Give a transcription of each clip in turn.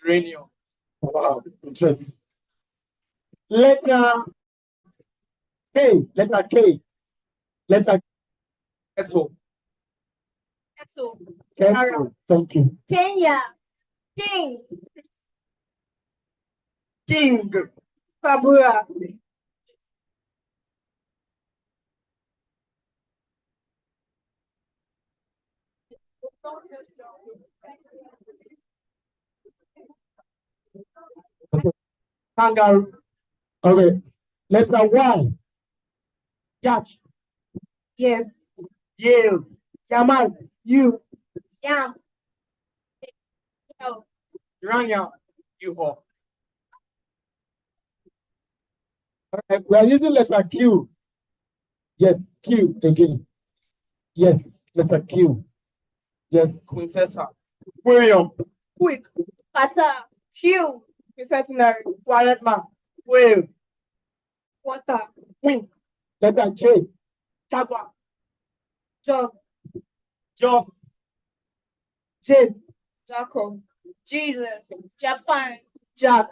Uranium. Wow, interesting. Letter K. Letter K. Letter Kettle. Kettle. Thank you. Kenya. King. King. Kabura. Kangaroo. Okay. Letter Y. Catch. Yes. Yale. Yaman. You. Yam. Uranium. U-Haul. Alright, we are using letter Q. Yes, Q again. Yes, letter Q. Yes. Quintessa. William. Quick. Kasa. Q. Centenary. Quaresma. Whale. Water. Wing. Letter J. Jaguar. Jog. Joss. J. Jacob. Jesus. Japan. Jack.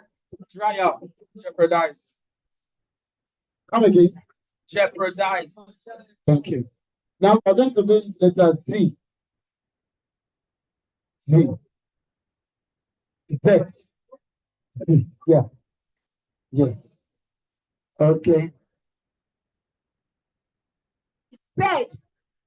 Dry up. Jeopardize. Come again. Jeopardize. Thank you. Now we're going to go to letter Z. Z. Z. Z. Yeah. Yes. Okay. Said.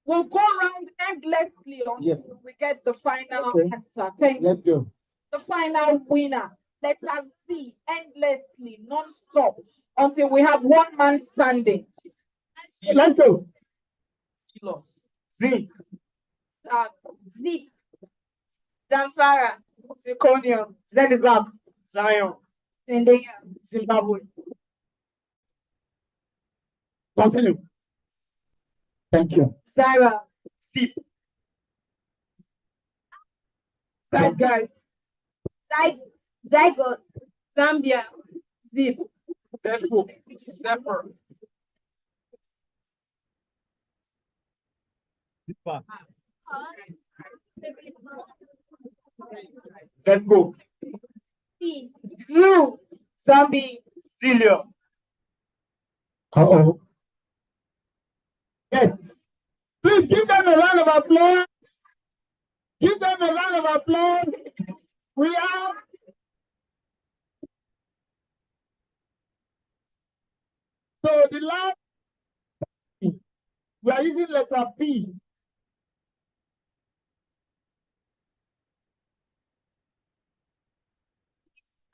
We'll go around endlessly until Yes. we get the final Okay. answer. Thank you. Let's go. The final winner. Let us see endlessly, non-stop, until we have one man standing. Let's go. Silos. Z. Zip. Zamfara. Zirconium. Zenizab. Zion. Zendaya. Zimbabwe. Continue. Thank you. Sarah. Sip. Side guys. Zygote. Zambia. Zip. Despo. Sepper. Let's go. P. Glue. Zombie. Celia. Uh-oh. Yes. Please give them a round of applause. Give them a round of applause. We are. So the last, we are using letter P.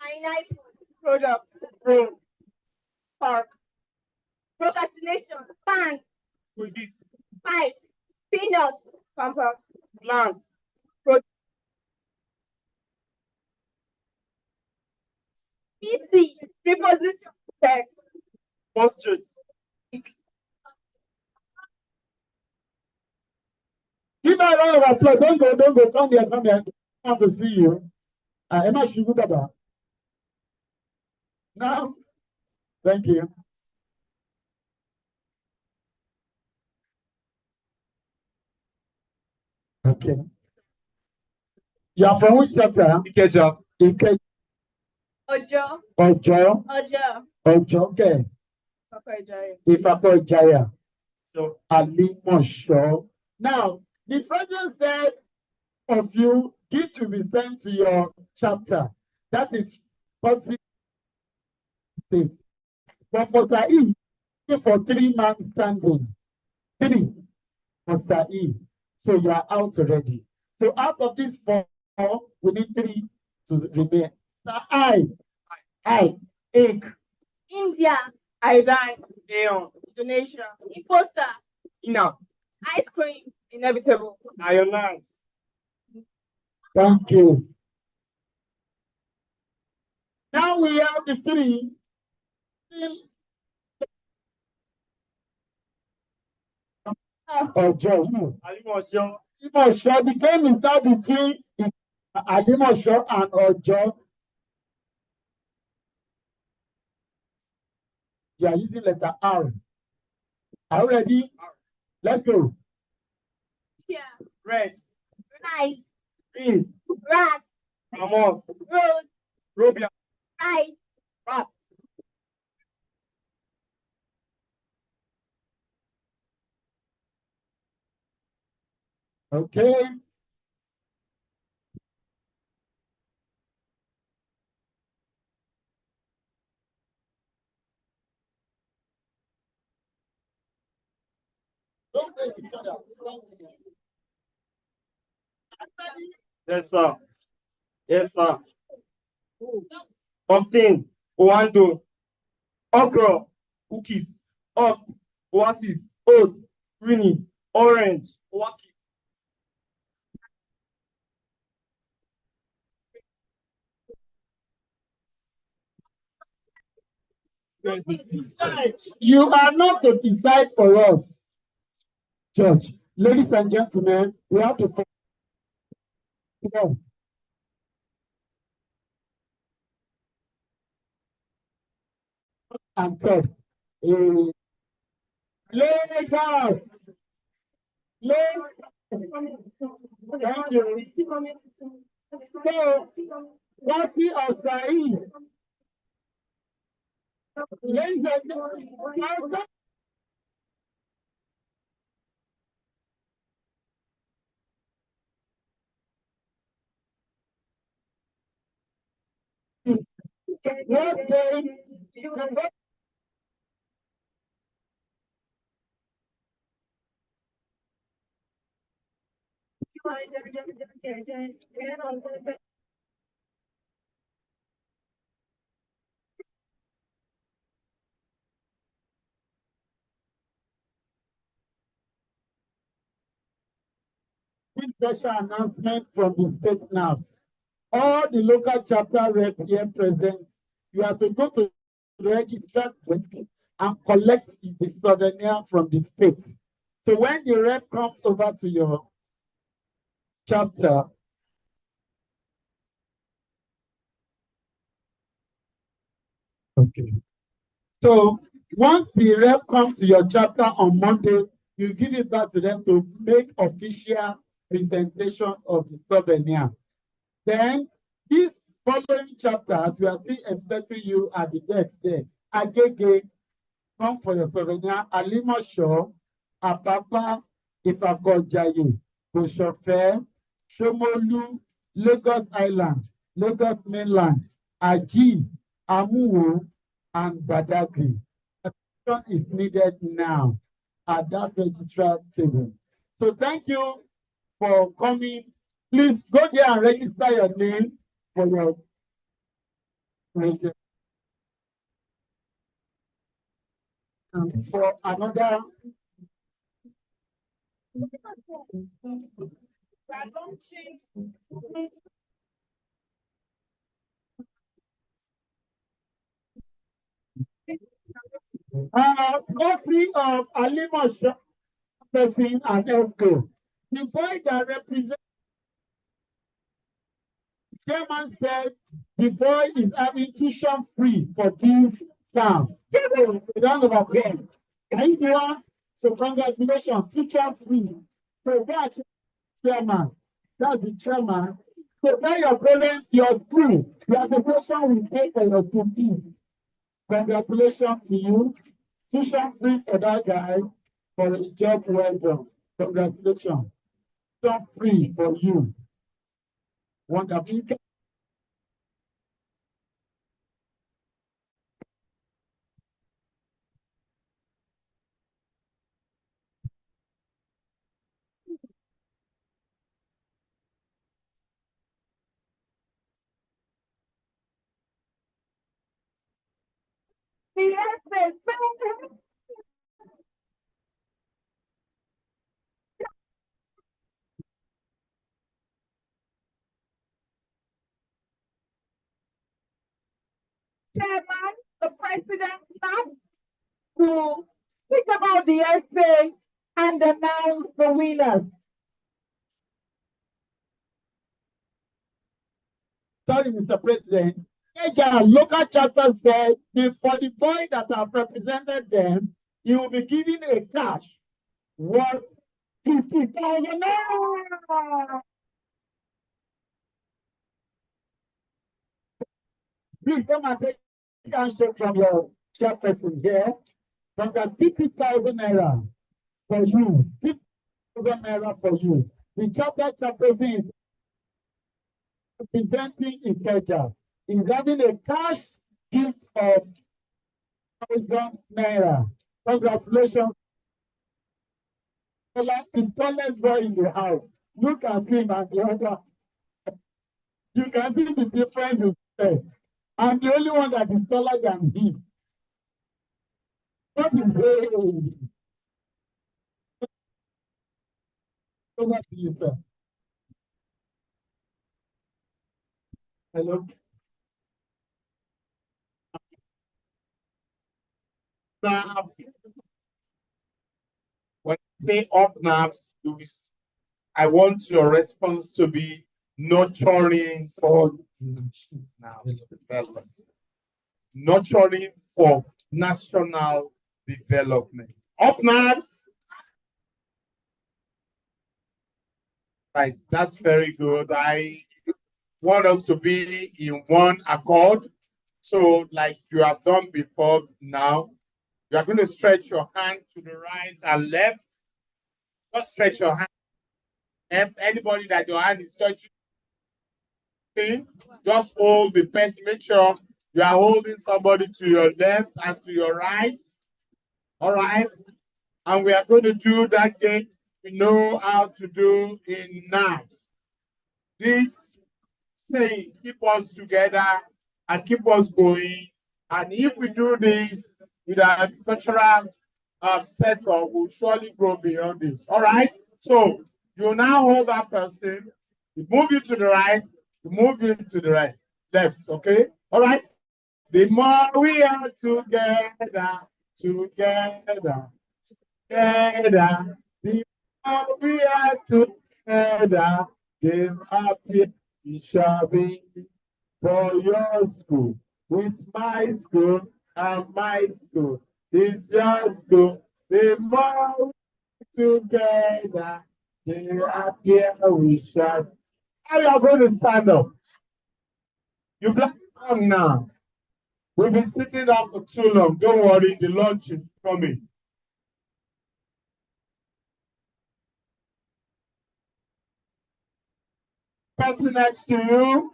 Pineapple. Product. Road. Park. Procrastination. Pan. With this. Pipe. Peanut. Pampas. Plant. PC. Preposition. Tech. Monsters. Give them a round of applause. Don't go. Come here. I want to see you. Emma Shugudaba. Now, thank you. Okay. You are from which chapter? Ikeja. Ike. Ojo. Ojo. Ojo. Ojo. Okay. Ifako Ijaya. So, Alimosho. Now, the president said of you, gifts will be sent to your chapter. That is positive. But for Saeed, for 3 months standing. 3 for Saeed. So you are out already. So out of these 4, we need 3 to remain. So I, ink, India. iodine. Aeon. Indonesia. Imposter. Ina. Ice cream. Inevitable. Ionize. thank you. Now we have the 3. Ojo. Alimosho. Alimosho, the game is now between Alimosho and Ojo. You are using letter R. Are you ready? Let's go. Yeah. Red. Rice. Green. Rat. Ramos. Road. Robia. I. Rat. Okay. Don't face each other. Yes, sir. Yes, sir. Obtain. Oando. Okra. Cookies. Ox. Oasis. Oat. Greeny. Orange. Waki. You are not to decide for us, Judge. Ladies and gentlemen, we have to follow. And third, Lagos. Lagos. Thank you. So, Wasi of Saeed. Ladies and gentlemen, what day? This special announcement from the state now. All the local chapter rep here present, you have to go to the registrar desk and collect the souvenir from the state. So when the rep comes over to your chapter, okay. So once the rep comes to your chapter on Monday, you give it back to them to make official presentation of the souvenir. Then this following chapters, we are still expecting you at the desk there. Agege, come for your souvenir. Alimosho, Apapa, Ifakojaye, Koshofe, Shomolu, Lagos Island, Lagos Mainland, Aji, Amuwo, and Badagry. Attention is needed now at that registrar table. So thank you for coming. Please go there and register your name for your for another. Coffee of Alimosho person and ESCO. The boy that represents chairman said the boy is having tuition free for this term. So round of applause. Can you do? So congratulations, tuition free. So that's chairman. That's the chairman. So tell your parents your school, the association will pay for your school fees. Congratulations to you. Tuition free for that guy for a job well done. Congratulations. Tuition free for you. Wonderful. Yes, Chairman, the president starts to speak about the essay and announce the winners. Sorry, Mr. President. Local chapter said for the boy that have represented them, he will be given a cash worth 50,000 naira. Please come and take a handshake from your chairperson here. From that 50,000 naira for you. 50,000 naira for you. The chapter chairperson is representing Ikeja. Is having a cash gift of 1,000 naira. Congratulations. The tallest boy in the house. Look at him and the other. You can see the difference in strength. I'm the only one that is taller than him. What is it? Over to you, sir. Hello. Now, when I say up nerves, I want your response to be nurturing for now development. Nurturing for national development. Up nerves. Right, that's very good. I want us to be in one accord. So, like you have done before now, you are going to stretch your hand to the right and left. Just stretch your hand. If anybody that your hand is touching, just hold the person. Make sure you are holding somebody to your left and to your right. All right. And we are going to do that game we know how to do in NATS. This saying keep us together and keep us going. And if we do this with our cultural setup, we'll surely grow beyond this. All right. So you now hold that person, you move you to the right, you move you to the right, left. Okay. All right. The more we are together, together, together, the more we are together, the happier we shall be. For your school, with my school and my school, it's your school. The more we together, the happier we shall be. How you are going to stand up? You've left come now. We've been sitting down for too long. Don't worry, the lunch is coming. Person next to you.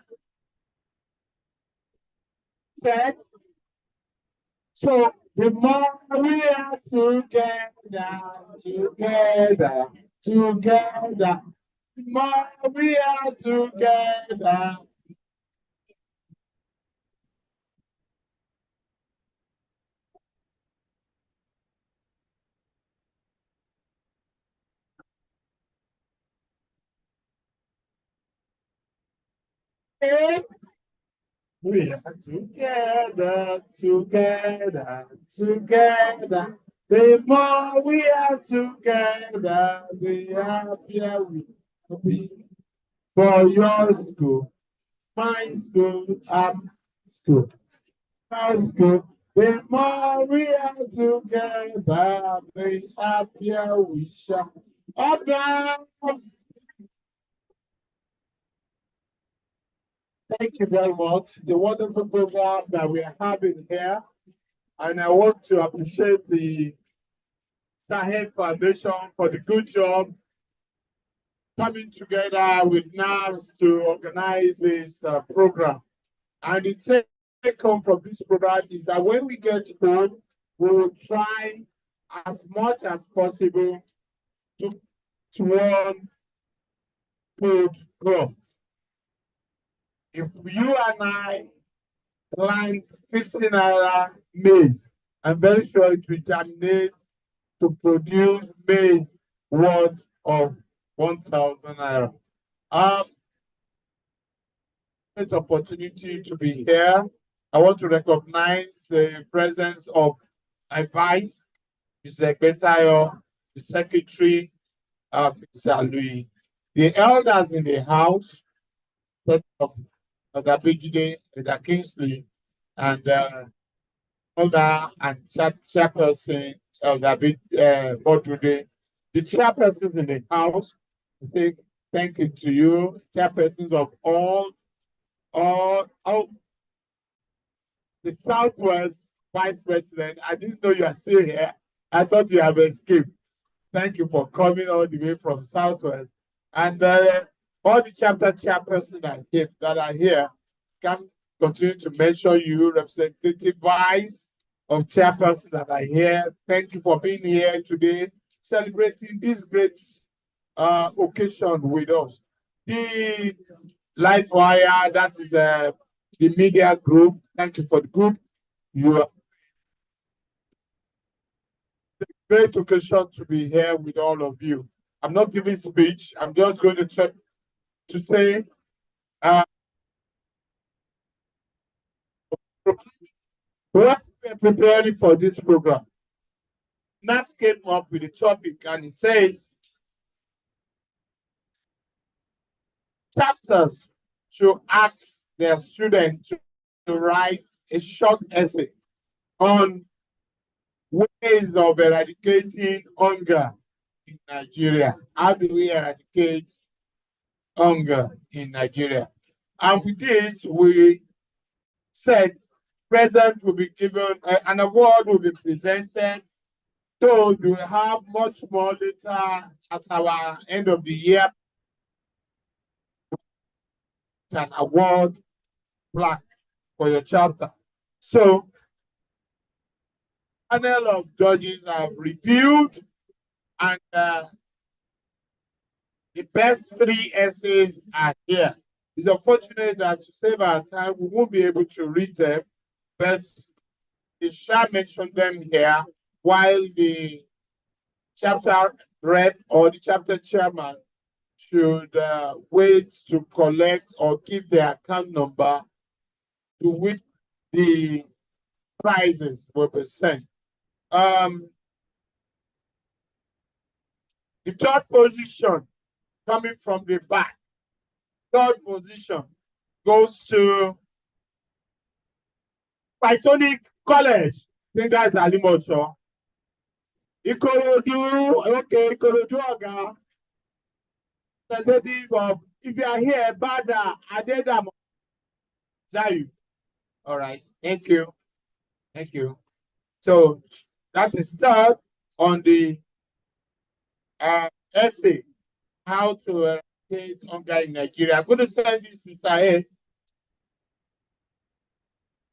Set. So the more we are together, together, together, the more we are together. We are together, together, together. The more we are together, the happier we will be. For your school, my school, school, our school. The more we are together, the happier we shall. Applause. Thank you very much. The wonderful program that we are having here. And I want to appreciate the Sahel Foundation for the good job coming together with NARS to organize this program. And the take home from this program is that when we get home, we will try as much as possible to earn food growth. If you and I plant 50 naira maize, I'm very sure it will germinate to produce maize worth of 1,000 naira. Great opportunity to be here. I want to recognize the presence of my vice, Mr. Betayo, the secretary, Mr. Louis, the elders in the house, of Dabijide, the Kingsley, and elder and chairperson of Bodude, the chairpersons in the house. I say thank you to you, chairpersons of all the Southwest Vice President. I didn't know you are still here. I thought you have escaped. Thank you for coming all the way from Southwest. And all the chapter chairpersons that are here can continue to mention you, representative vice of chairpersons that are here. Thank you for being here today, celebrating this great occasion with us. The Livewire, that is the media group. Thank you for the group. You are great occasion to be here with all of you. I'm not giving speech. I'm just going to say what we're preparing for this program. Nat came up with the topic and it says chapters should ask their students to write a short essay on ways of eradicating hunger in Nigeria. How do we eradicate hunger in Nigeria? And with this, we said present will be given, an award will be presented. So we will have much more later at our end of the year. An award plaque for your chapter. So, panel of judges have reviewed, and the best 3 essays are here. It's unfortunate that to save our time, we won't be able to read them, but we shall mention them here while the chapter rep or the chapter chairman should wait to collect or give their account number to which the prizes will be sent. The third position coming from the back, third position goes to Pythonic College. I think that's Alimocho. Ikorodu, okay, Ikorodu Oga. Representative of, if you are here, Bada Adedamo. Zayu. All right, thank you. Thank you. So that's a start on the essay, how to eradicate hunger in Nigeria. I'm going to send this to Tahe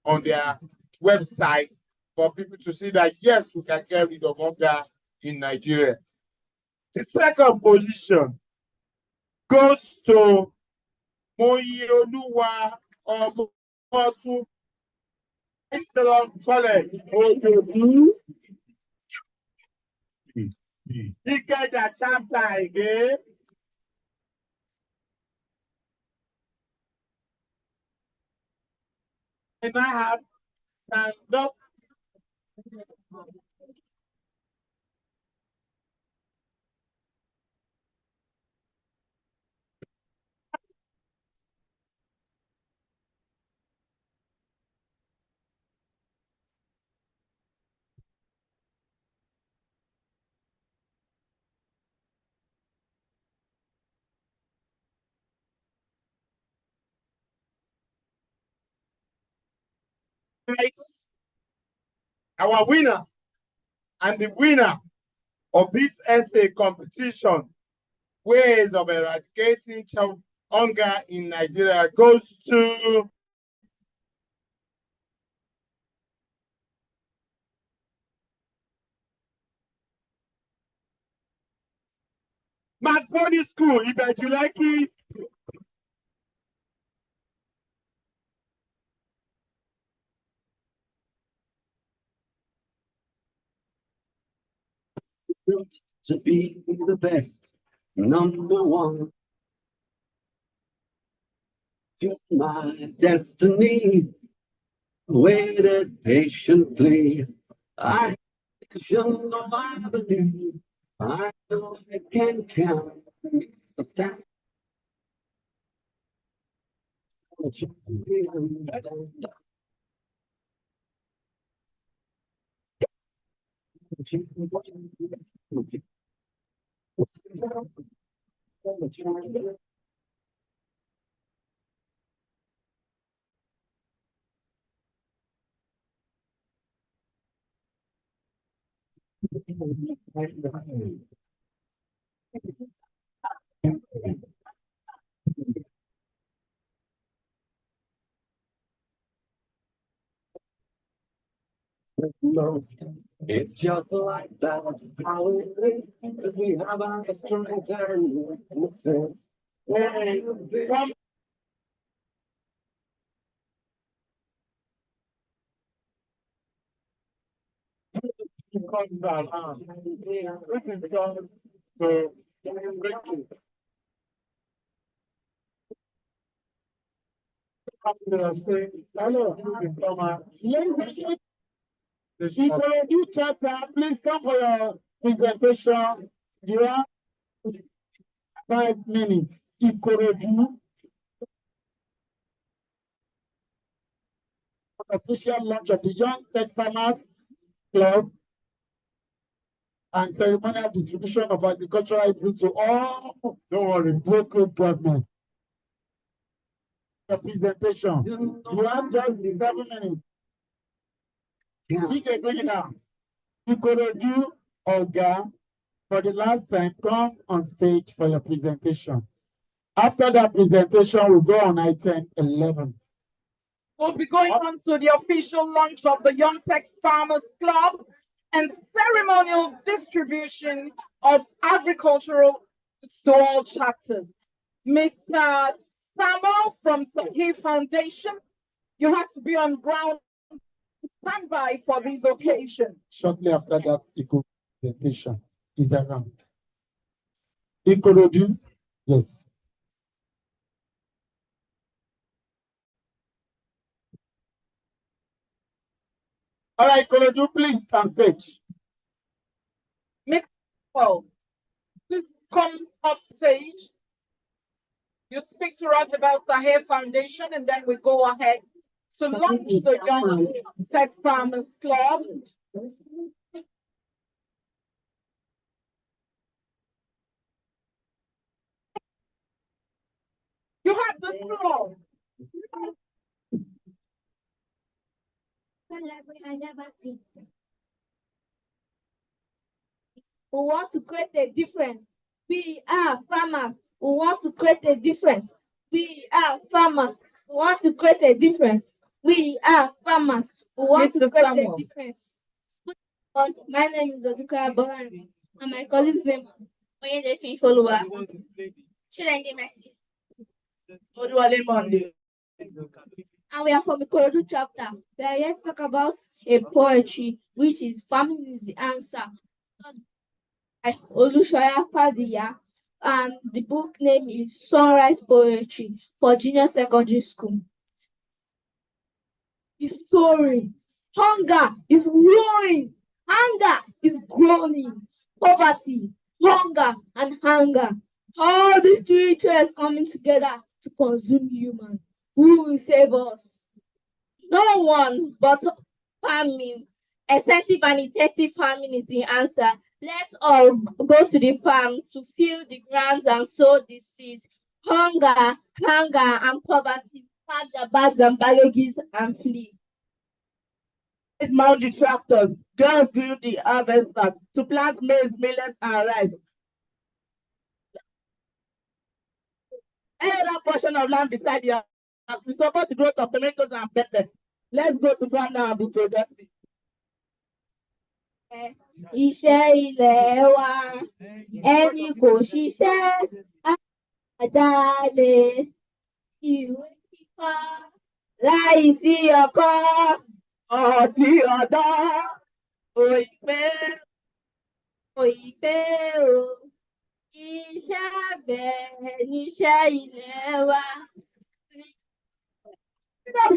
on their website for people to see that, yes, we can get rid of hunger in Nigeria. The second position goes to Moyioluwa Omotu Islam College. He get that chapter again. And I have stand up. Our winner and the winner of this essay competition, ways of eradicating child hunger in Nigeria, goes to Maxford School, if you like it. To be the best, number one. My destiny waited patiently. I should know I believe. I know I can count the time. It's just like that. How we live, 'cause we have our strength and weaknesses. Come down. This is because so hello, You chapter, please come for your presentation. You have 5 minutes. Ikorodu, official launch of the Young Tech Farmers Club and ceremonial distribution of agricultural inputs to all, don't worry, local government. The presentation. You have just 7 minutes. DJ, bring it down. Ikorodu Oga, for the last time, come on stage for your presentation. After that presentation, we'll go on item 11. We'll be going on to the official launch of the Young Tech Farmers Club and ceremonial distribution of agricultural to all chapters. Mr. Samuel from Sahih Foundation, you have to be on ground standby for this occasion. Shortly after that, Iko presentation is around. Ikorodu, yes. All right, Ikorodu, please on stage. Well, please come off stage. You speak to us about Sahih Foundation, and then we go ahead to launch the Young Tech Farmers Club. You have the floor. We want to create a difference. We are farmers who want to create a difference. We are farmers who want to create a difference. We are farmers who want to create a difference. My name is Oduka Bolari, and my colleague's name is follower. And we are from the Ikorodu chapter. We are here to talk about a poetry, which is farming is the answer. Olushoya Padiya, and the book name is Sunrise Poetry for Junior Secondary School. The story: hunger is growing, anger is growing, poverty, hunger, and hunger. All these three traits coming together to consume humans. Who will save us? No one but farming. Extensive and intensive farming is the answer. Let's all go to the farm to fill the grounds and sow the seeds. Hunger, and poverty. Pack their bags and baggages and flee. Let's mount the tractors, girls build the harvesters to plant maize, millets, and rice. Any other portion of land beside the house, we support the growth of tomatoes and pepper. Let's go to farm now and be productive. Iṣẹ́ ilẹ̀ wa, ẹni kò ṣiṣẹ́ àjálẹ̀, ìwé kíkọ́ láìsí ọkọ́. Ọtí ọ̀dọ́, òyìnbó. Òyìnbó o, iṣẹ́ àgbẹ̀ níṣẹ́ ilẹ̀ wa.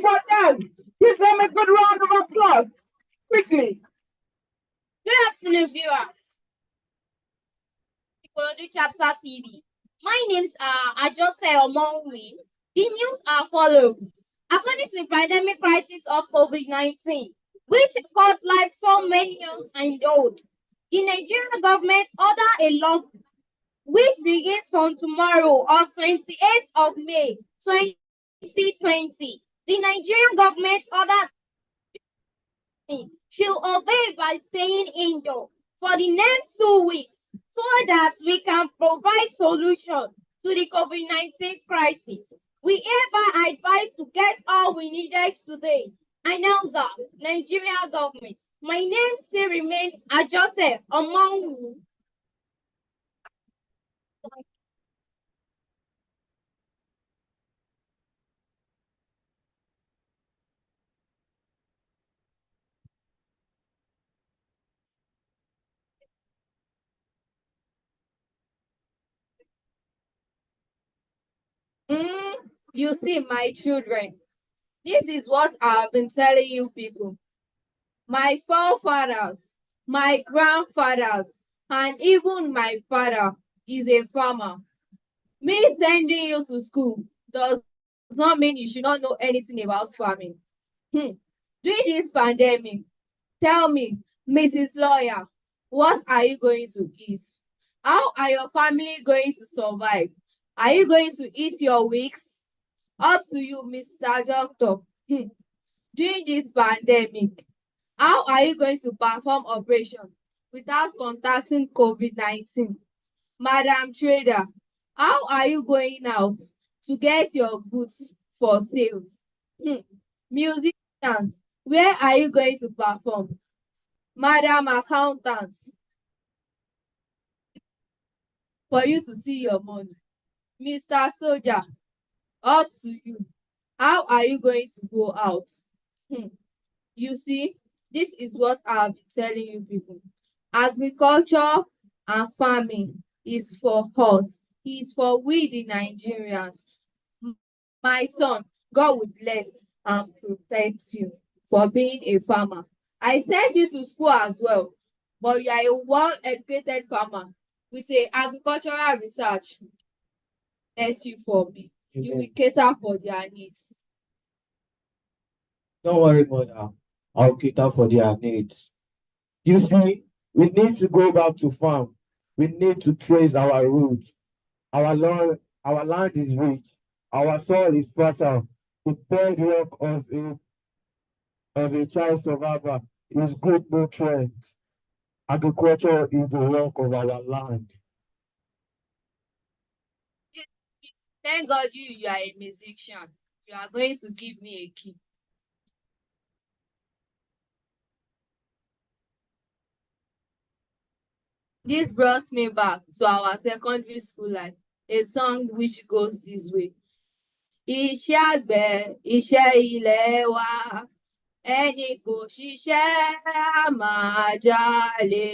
For them, give them a good round of applause. Quickly. Good afternoon, viewers. Ikorodu Chapter TV. My names are Ajose Omonwi. The news are follows. According to the pandemic crisis of COVID-19, which caused life so many young and old, the Nigerian government ordered a lockdown, which begins from tomorrow on 28th of May 2020. The Nigerian government ordered should obey by staying indoors. for the next 2 weeks so that we can provide solution to the COVID-19 crisis. We hereby advise to get all we needed today. Announcer, Nigerian government. My name still remains Ajose Omonwu. You see, my children, this is what I've been telling you people. My forefathers, my grandfathers, and even my father is a farmer. Me sending you to school does not mean you should not know anything about farming. During this pandemic, tell me, Mrs. Lawyer, what are you going to eat? How are your family going to survive? Are you going to eat your weeks? Up to you, Mr. Doctor. During this pandemic, how are you going to perform operation without contacting COVID-19? Madam Trader, how are you going out to get your goods for sales? Musicians, where are you going to perform? Madam Accountant, for you to see your money. Mr. Soldier, up to you. How are you going to go out? You see, this is what I'll be telling you people. Agriculture and farming is for us. It's for we the Nigerians. My son, God will bless and protect you for being a farmer. I sent you to school as well, but you are a well-educated farmer with a agricultural research. Bless you for me. You will cater for their needs. Don't worry, mother. I'll cater for their needs. You see, we need to go back to farm. We need to trace our roots. Our land is rich. Our soil is fertile. The bedrock of a child survivor is good nutrients. Agriculture is the work of our land. Thank God you are a musician. You are going to give me a key. This brought me back to our secondary school life, a song which goes this way. Iṣẹ́ àgbẹ̀, iṣẹ́ ilé wa, ẹni kò ṣiṣẹ́ á máa jalè.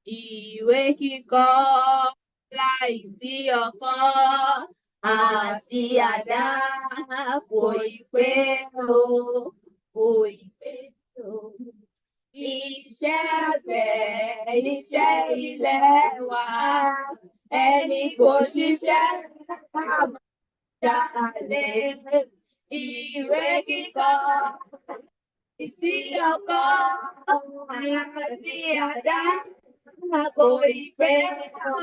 Ìwé kíkọ láìsí ọkọ́ àti àdá kò ì pé o, kò ì pé o. Iṣẹ́ àgbẹ̀, iṣẹ́ ilé wa, ẹni kò ṣiṣẹ́ á máa jalè. Ìwé kíkọ sí ọkọ́ àti àdá kò ì pé o,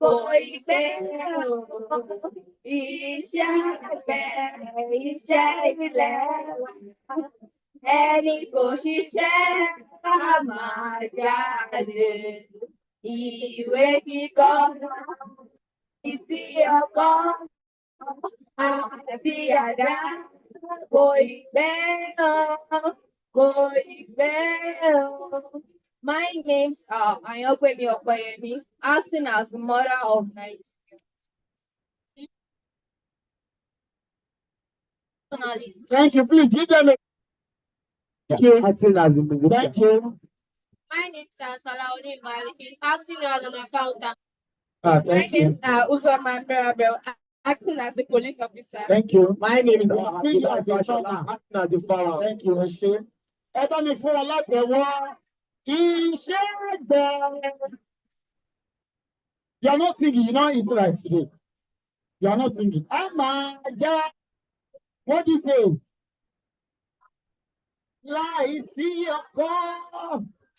kò ì pé o. Iṣẹ́ àgbẹ̀, iṣẹ́ ilé wa, ẹni kò ṣiṣẹ́ á máa jalè. Ìwé kíkọ sí ọkọ́ àti àdá kò ì pé o, kò ì pé o. My names are Ayọ̀pẹ̀mí Ọ̀pẹ̀yẹmí, acting as the mother of Nigeria. Journalist. Thank you. Please give them a Thank you. Acting as the musician. thank you. My name is Salahuddin Maliki, acting as an accountant. Thank you. Uzoma Mirabel, acting as the police officer. Thank you. My name is See you as a farmer. acting as the farmer. Thank you, ẹ ṣé. Ẹ bá mi fún ọ láti ẹ̀wọ́ iṣẹ́ àgbẹ̀. You are not singing, you know it's right today. You are not singing. A máa já. What do you say? Láìsí ọkọ́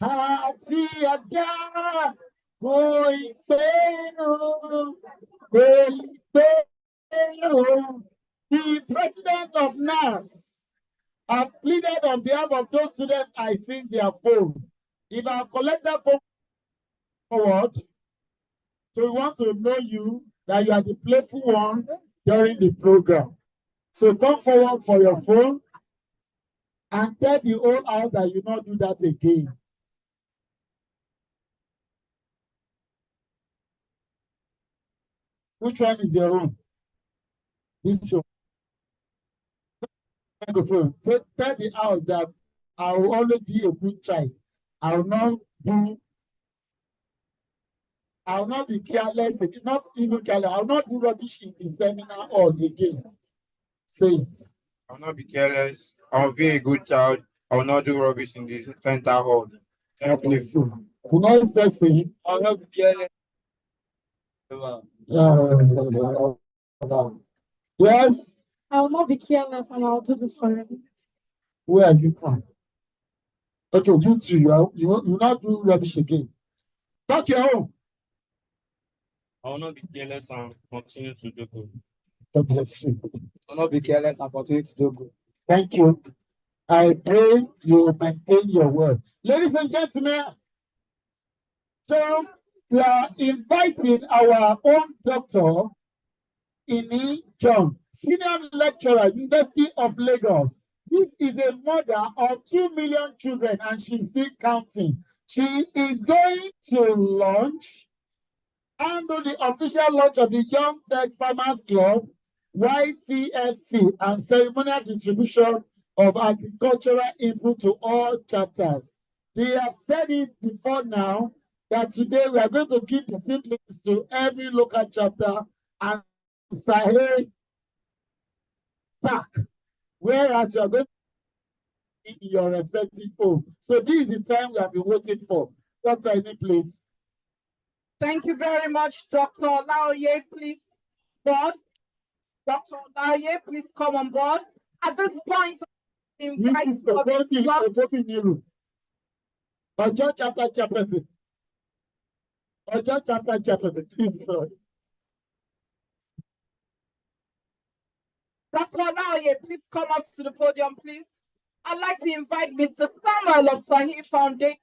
àti àdá kò ì pé o, kò ì pé o. The president of NAS has pleaded on behalf of those students I seized their phone. If I collect that phone forward, so we want to know you that you are the playful one during the program. So come forward for your phone and tell the whole house that you not do that again. Which one is your own? This one. Microphone. So tell the house that I will always be a good child. I will not be careless, not even careless. I will not do rubbish in the seminar or the game. Say it. I will not be careless. I will be a good child. I will not do rubbish in the center hall. God bless you. Who knows that saying? I will not be careless. Yes. I will not be careless and I'll do it forever. Where are you from? Okay, you too. You will not do rubbish again. Talk your own. I will not be careless and continue to do good. God bless you. I will not be careless and continue to do good. Thank you. I pray you maintain your word. Ladies and gentlemen, so we are inviting our own Dr. Ini John, Senior Lecturer, University of Lagos. This is a mother of 2 million children and she's still counting. She is going to launch and do the official launch of the Young Tech Farmers Club, YTFC, and ceremonial distribution of agricultural input to all chapters. They have said it before now that today we are going to give the seedlings to every local chapter and Sahel pack, whereas you are going to be in your respective home. So this is the time we have been waiting for. Dr. Ini, please. Thank you very much, Dr. Olaoye, please. Board. Dr. Olaoye, please come on board. At this point, invite Ojo chapter chairperson. Ojo chapter chairperson. Dr. Olaoye, please come up to the podium, please. I'd like to invite Mr. Samuel of Sahel Foundation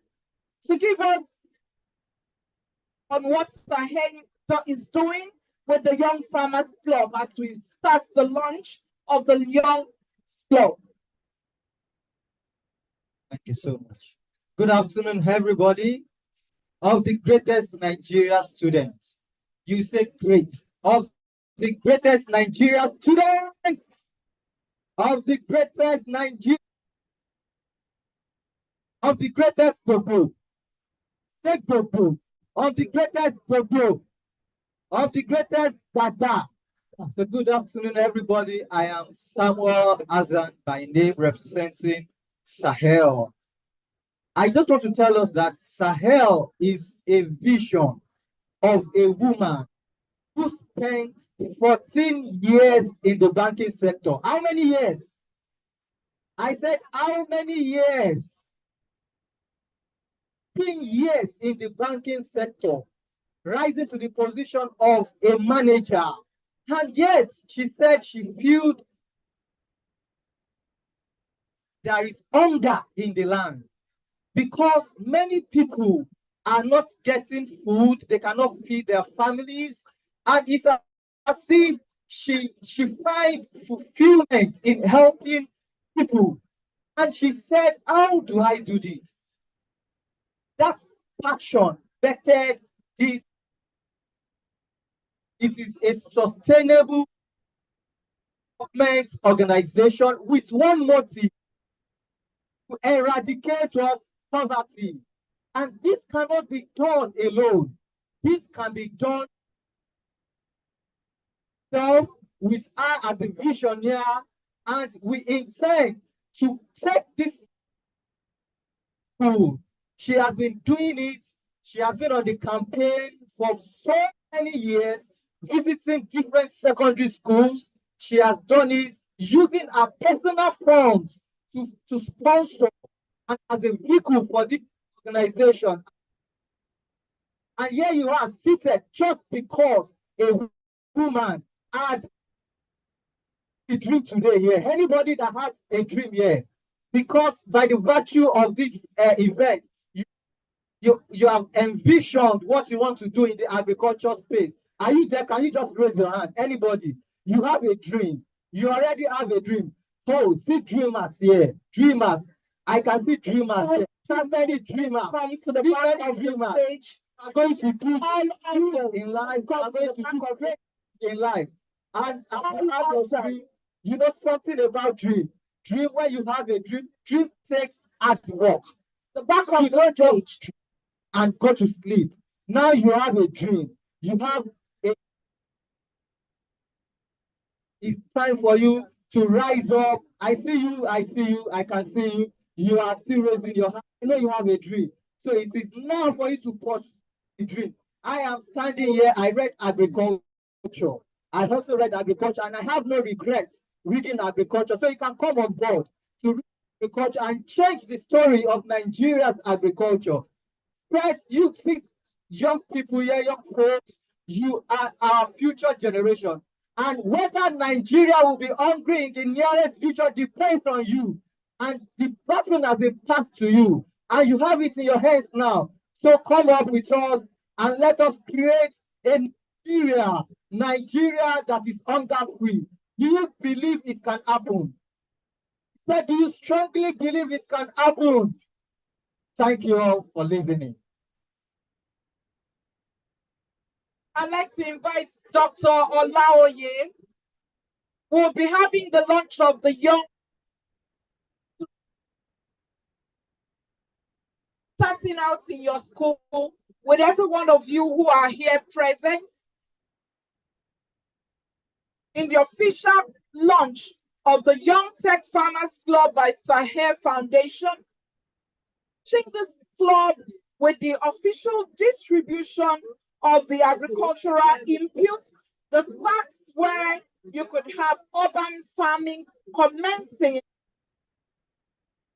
to give us on what Sahel is doing with the Young Farmers Club as we start the launch of the Young Club. Thank you so much. Good afternoon, everybody. Of the greatest Nigeria students. You say great. Of the greatest Nigeria students. Of the greatest Nigeria. Of the greatest people. Say people. Of the greatest people. Of the greatest data. So good afternoon, everybody. I am Samuel Azan by name, representing Sahel. I just want to tell us that Sahel is a vision of a woman who spent 14 years in the banking sector. How many years? I said, how many years? 10 years in the banking sector, rising to the position of a manager. And yet, she said she feels there is hunger in the land because many people are not getting food, they cannot feed their families, and it's as if she finds fulfillment in helping people. And she said, how do I do this? That's passion, better this. It is a sustainable government organization with one motive: to eradicate poverty. And this cannot be done alone. This can be done with her as a visionary, and we intend to take this school. She has been doing it. She has been on the campaign for so many years, visiting different secondary schools. She has done it using her personal funds to sponsor and as a vehicle for the organization. And here you are seated just because a woman had a dream today here. Anybody that has a dream here, because by the virtue of this event, You have envisioned what you want to do in the agriculture space. Are you there? Can you just raise your hand? Anybody? You have a dream. You already have a dream. So see dreamers here. Dreamers. I can see dreamers here. So many dreamers. Come to the See back many of the dreamers. stage. Are going to do All in life. Are going to do great in life. And all have your dream. You know something about dream. Dream when you have a dream. Dream takes hard work. the back You of the don't stage. just dream and go to sleep. Now you have a dream. You have a. It's time for you to rise up. I see you. I see you. I can see you. You are still raising your hand. I know you have a dream. So it is now for you to pursue the dream. I am standing here. I read agriculture. I also read agriculture, and I have no regrets reading agriculture. So you can come on board to read agriculture and change the story of Nigeria's agriculture. But you think young people here, young folks, you are our future generation. And whether Nigeria will be hungry in the nearest future depends on you. And the baton has been passed to you. And you have it in your hands now. So come up with us and let us create a Nigeria that is hunger-free. Do you believe it can happen? So do you strongly believe it can happen? Thank you all for listening. I'd like to invite Dr. Olaoye, who will be having the launch of the young starting out in your school with every one of you who are here present in the official launch of the Young Tech Farmers Club by Sahel Foundation. This club with the official distribution of the agricultural inputs, the sacks where you could have urban farming commencing.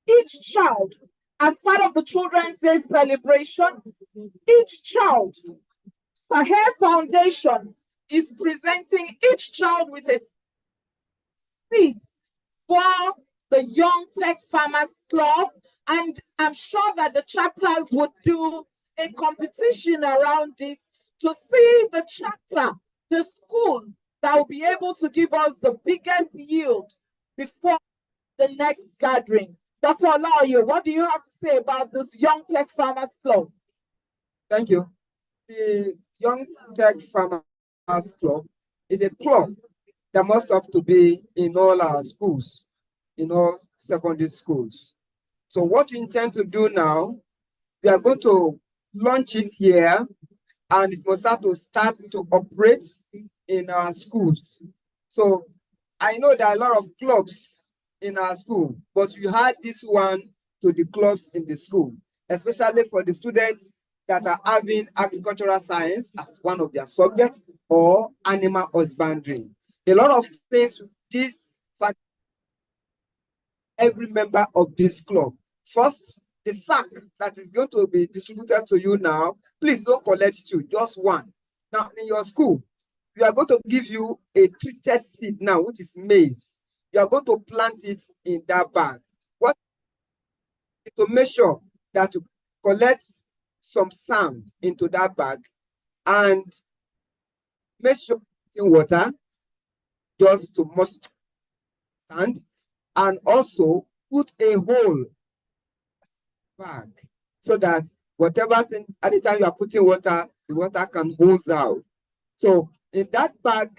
Each child, as part of the Children's Day celebration, each child, Sahel Foundation is presenting each child with a seat for the Young Tech Farmers Club. And I'm sure that the chapters would do a competition around it to see the chapter, the school that will be able to give us the biggest yield before the next gathering. Dr. Olaoye, what do you have to say about this Young Tech Farmers Club? Thank you. The Young Tech Farmers Club is a club that must have to be in all our schools, in all secondary schools. So what we intend to do now, we are going to launch it here, and it must have to start to operate in our schools. So I know there are a lot of clubs in our school, but we had this one to the clubs in the school, especially for the students that are having agricultural science as one of their subjects or animal husbandry. A lot of things with this, every member of this club. First, the sack that is going to be distributed to you now, please don't collect two, just one. Now, in your school, we are going to give you a treated seed now, which is maize. You are going to plant it in that bag. What to make sure that you collect some sand into that bag and make sure in water just to moist sand, and also put a hole bag so that whatever thing, anytime you are putting water, the water can hose out. So in that bag,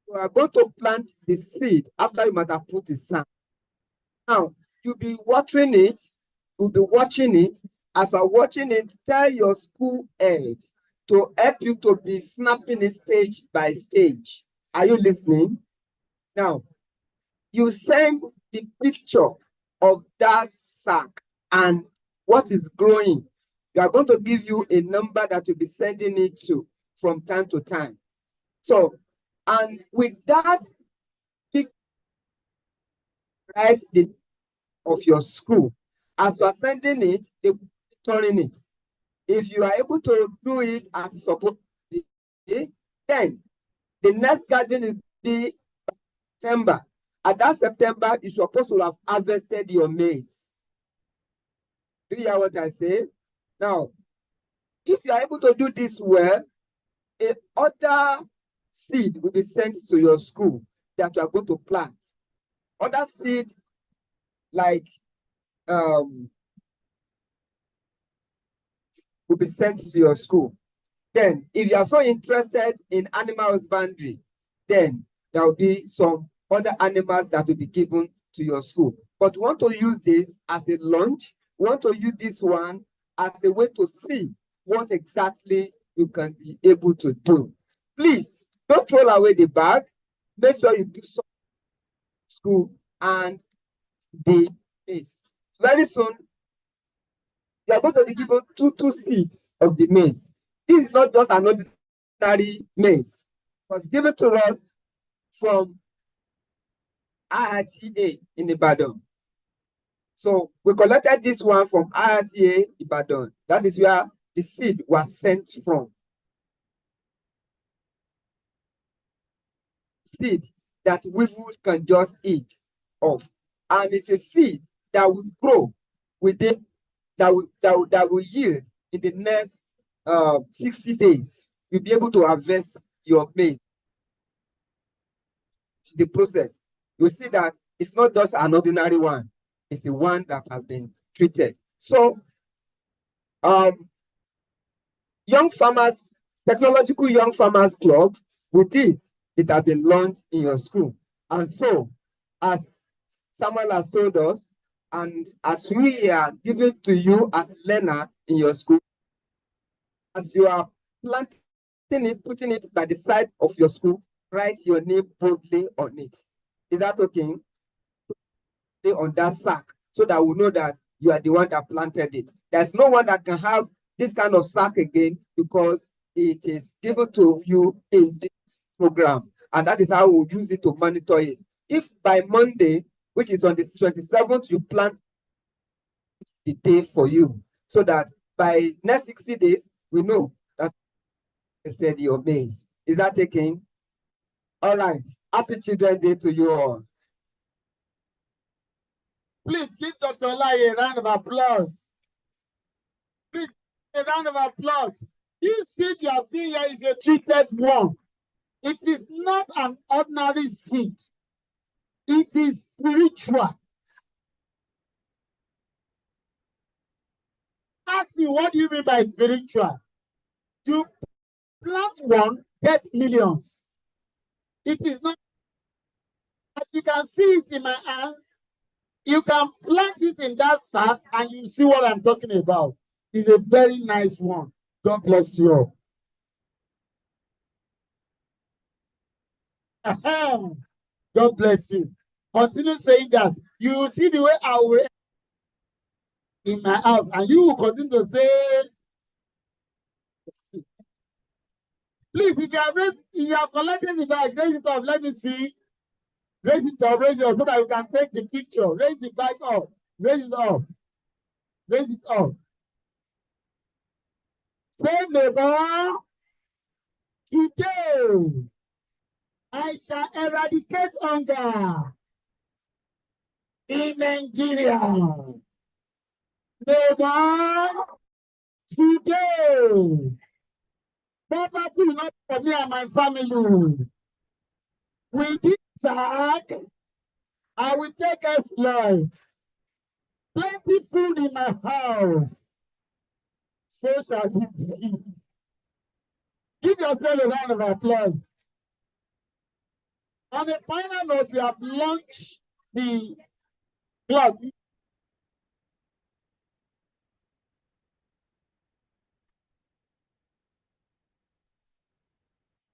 you are going to plant the seed after you might have put the sand. Now, you'll be watering it, you'll be watching it. As you're watching it, tell your school head to help you to be snapping it stage by stage. Are you listening? Now, you send the picture of that sack and what is growing. We are going to give you a number that you'll be sending it to from time to time. So, and with that, write the of your school. As you are sending it, turning it. If you are able to do it as supposed to be, then the next gathering will be September. At that September, you're supposed to have harvested your maize. Do you hear what I say? Now, if you are able to do this well, a other seed will be sent to your school that you are going to plant. Other seed like will be sent to your school. Then, if you are so interested in animal husbandry, then there will be some other animals that will be given to your school. But we want to use this as a launch. We want to use this one as a way to see what exactly you can be able to do. Please don't throw away the bag. Make sure you do some school and the maize. Very soon, you are going to be given two seeds of the maize. This is not just an ordinary maize. It was given to us from IRTA in Ibadan. So we collected this one from IRTA Ibadan. That is where the seed was sent from. Seed that weevil can just eat off. And it's a seed that will grow within, that will yield in the next 60 days. You'll be able to harvest your maize. The process, you see that it's not just an ordinary one, it's the one that has been treated. So young farmers, technological young farmers club, with this, it has been launched in your school. And so, as Samuel has told us, and as we are giving to you as learner in your school, as you are planting it, putting it by the side of your school, write your name boldly on it. Is that okay? On that sack, so that we know that you are the one that planted it. There's no one that can have this kind of sack again, because it is given to you in this program. And that is how we'll use it to monitor it. If by Monday, which is on the 27th, you plant, it's the day for you. So that by next 60 days, we know that I said your maize. Is that taken? All right. Happy Children's Day to you all. Please give Dr. Olai a round of applause. Please, a round of applause. This seed you are seeing here is a treated one. It is not an ordinary seed. It is spiritual. Ask you, what do you mean by spiritual? You plant one, get millions. It is not, as you can see it in my hands, you can plant it in that sack and you see what I'm talking about. It's a very nice one. God bless you all. God bless you. Continue saying that. You will see the way I will in my house, and you will continue to say, please, if you have collected the bag, raise it up. Let me see. Raise it up, so that you can take the picture. Raise the bag up. Raise it up. Raise it up. Say, neighbor, today I shall eradicate hunger in Nigeria. Neighbor, today poverty will not be for me and my family. With this sack, I will take exploits. Plenty food in my house. So shall it be. Give yourself a round of applause. On a final note, we have launched the club.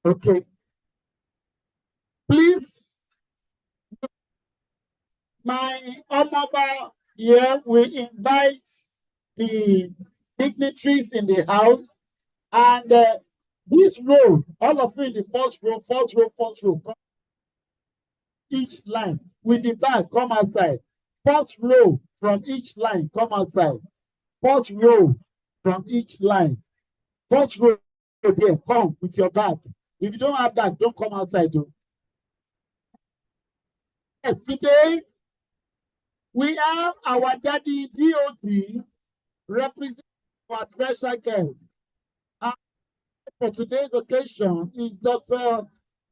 Okay. Please, my Omaba here will invite the dignitaries in the house, and this row, all of you in the first row, come each line with the bag, come outside. First row from each line, come outside. First row from each line. First row there, come with your bag. If you don't have that, don't come outside though. Yes, today we have our daddy DOT representing our special guest. And for today's occasion is Dr.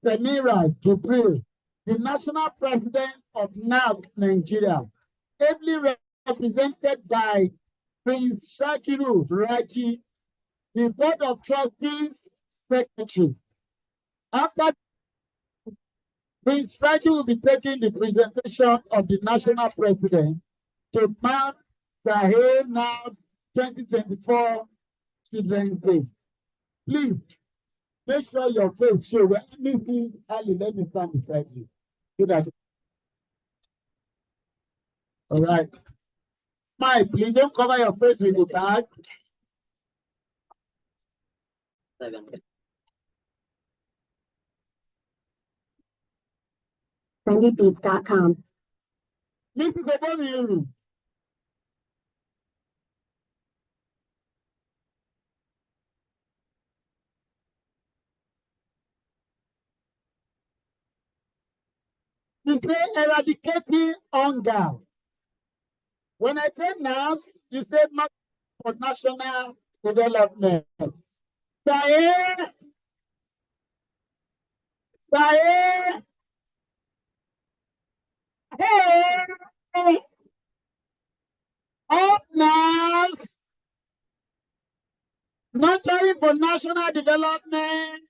Samira Jubril, the National President of NAFS Nigeria, ably represented by Prince Shakiru Raji, the Board of Trustees Secretary. After Prince Raji will be taking the presentation of the National President to mark Sahel NAFS 2024 Children's Day. Please make sure your face show. When anything, Ali, let me stand beside you. Do that. All right. Smile, please don't cover your face with the bag. SandyBeats.com. This is the body. You say eradicating hunger. When I say NAFS, you say for national development. Sahel. Hey. Of NAFS. Nurturing for national development.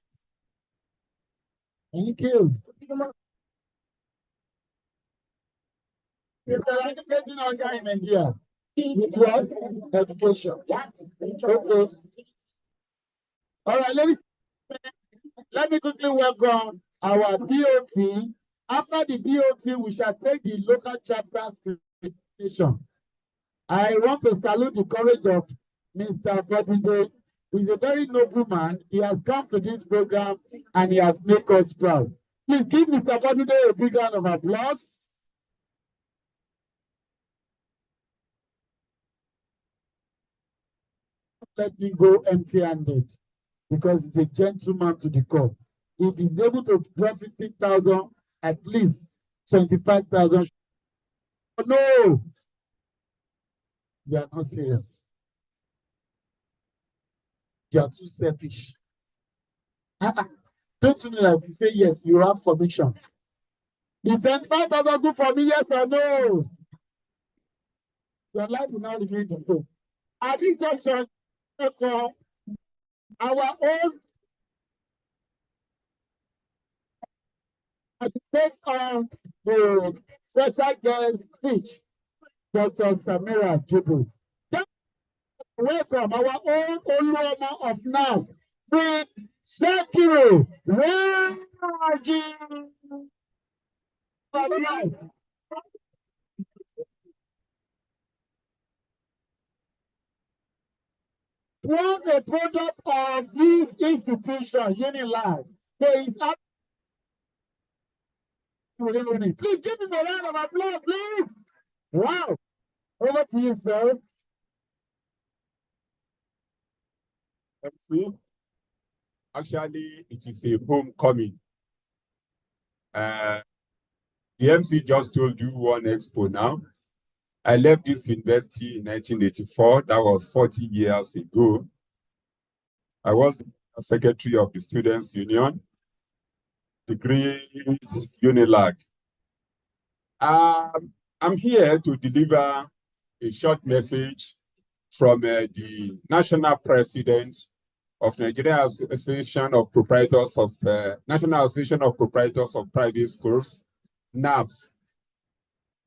Thank you. It's eradicating hunger in Nigeria. It was education. Okay. All right, let me quickly welcome our BOT. After the BOT, we shall take the local chapter's presentation. I want to salute the courage of Mr. Bodinde. He's a very noble man. He has come to this program and he has made us proud. Please give Mr. Bodinde a big round of applause. Let me go empty-handed because he's a gentleman to the core. If he's able to drop 50,000, at least 25,000. No, you are not serious. You are too selfish. Don't you know that if you say yes, you have permission? If 25,000 good for me, yes or no? Your life will not remain the same. I think that's for our own as it takes on the special guest speech, Dr. Samira Jubril. Welcome our own Oluoma of NAFS, Prince Shakiru Raji. Was a product of this institution, Unilag. Please give him a round of applause, please. Wow. Over to you, sir. MC. Actually, it is a homecoming. The MC just told you one expo now. I left this university in 1984. That was 40 years ago. I was a secretary of the Students' Union, the great Unilag. I'm here to deliver a short message from the National President of Nigeria Association of Proprietors of National Association of Proprietors of Private Schools, NAFS,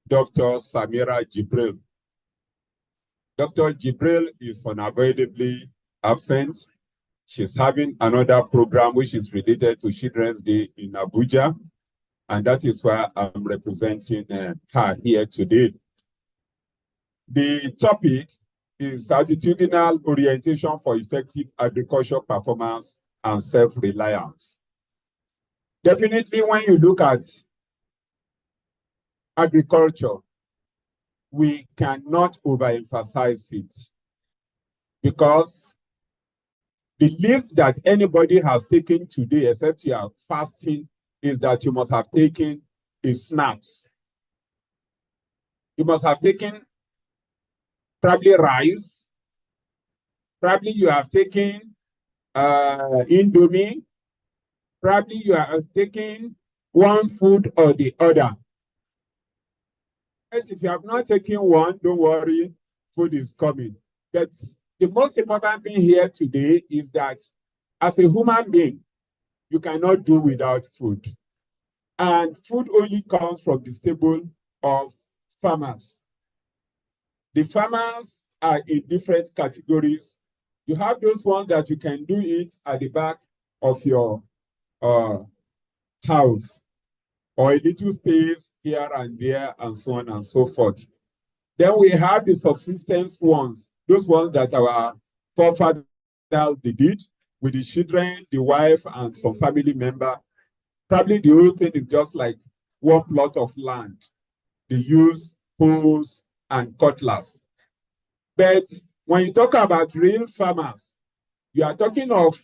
Dr. Samira Jubril. Dr. Jubril is unavoidably absent. She's having another program which is related to Children's Day in Abuja, and that is why I'm representing her here today. The topic is attitudinal orientation for effective agriculture performance and self-reliance. Definitely, when you look at agriculture, we cannot overemphasize it because the least that anybody has taken today, except you are fasting, is that you must have taken a snacks. You must have taken probably rice, Probably you have taken Indomie. Probably you are taking one food or the other. If you have not taken one, don't worry, food is coming. But the most important thing here today is that as a human being, you cannot do without food. And food only comes from the stable of farmers. The farmers are in different categories. You have those ones that you can do it at the back of your house, or a little space here and there, and so on and so forth. Then we have the subsistence ones, those ones that our forefathers did with the children, the wife, and some family member. Probably the whole thing is just like one plot of land. They use hoes and cutlass. But when you talk about real farmers, you are talking of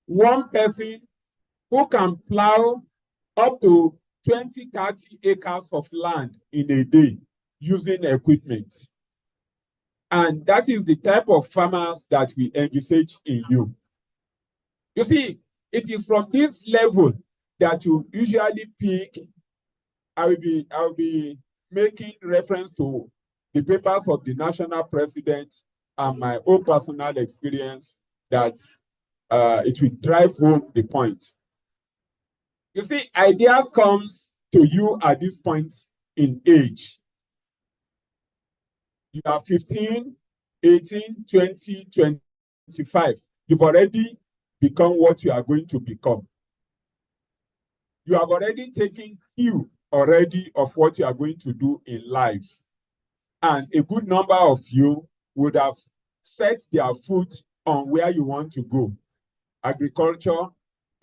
one person who can plow up to 20, 30 acres of land in a day using equipment. And that is the type of farmers that we envisage in you. You see, it is from this level that you usually pick. I will be making reference to the papers of the national president and my own personal experience that it will drive home the point. You see, ideas comes to you at this point in age. You are 15, 18, 20, 25. You've already become what you are going to become. You have already taken cue already of what you are going to do in life. And a good number of you would have set their foot on where you want to go. Agriculture,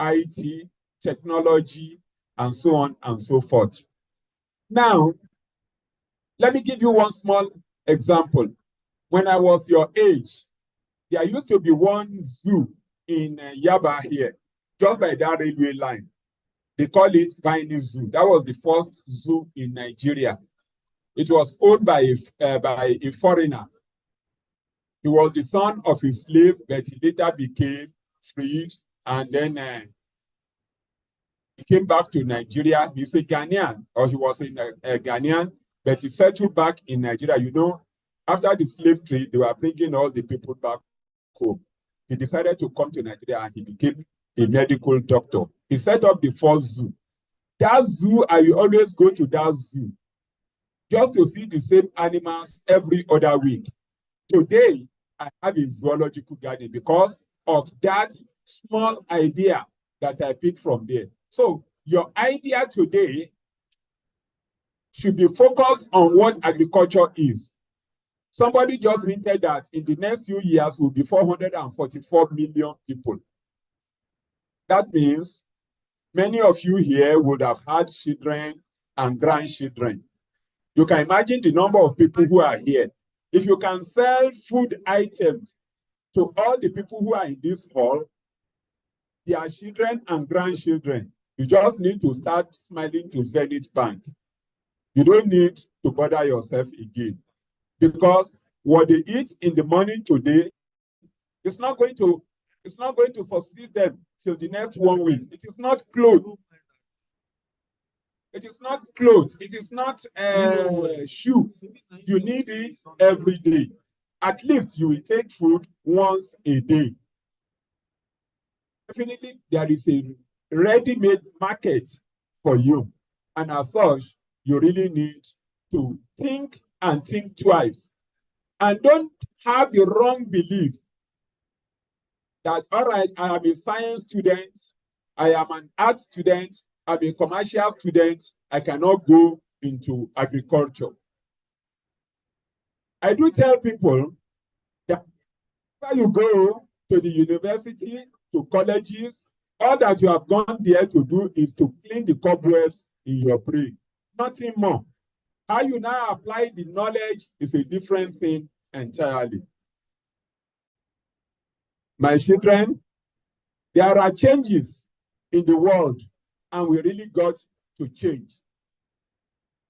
IT, technology, and so on and so forth. Now, let me give you one small example. When I was your age, there used to be one zoo in Yaba here, just by that railway line. They call it Bini Zoo. That was the first zoo in Nigeria. It was owned by a foreigner. He was the son of a slave, but he later became freed, and then he came back to Nigeria. He's a Ghanaian, or he was a Ghanaian, but he settled back in Nigeria. You know, after the slave trade, they were bringing all the people back home. He decided to come to Nigeria, and he became a medical doctor. He set up the first zoo. That zoo, I will always go to that zoo just to see the same animals every other week. Today, I have a zoological garden because of that small idea that I picked from there. So your idea today should be focused on what agriculture is. Somebody just hinted that in the next few years will be 444 million people. That means many of you here would have had children and grandchildren. You can imagine the number of people who are here. If you can sell food items to all the people who are in this hall, their children and grandchildren, you just need to start smiling to Zenith Bank. You don't need to bother yourself again, because what they eat in the morning today is not going to sustain them till the next 1 week. It is not clothes. It is not clothes. It is not shoe. You need it every day. At least you will take food once a day. Definitely, there is a ready-made market for you. And as such, you really need to think and think twice. And don't have the wrong belief that, all right, I am a science student, I am an art student, I'm a commercial student, I cannot go into agriculture. I do tell people that when you go to the university, to colleges, all that you have gone there to do is to clean the cobwebs in your brain. Nothing more. How you now apply the knowledge is a different thing entirely. My children, there are changes in the world, and we really got to change.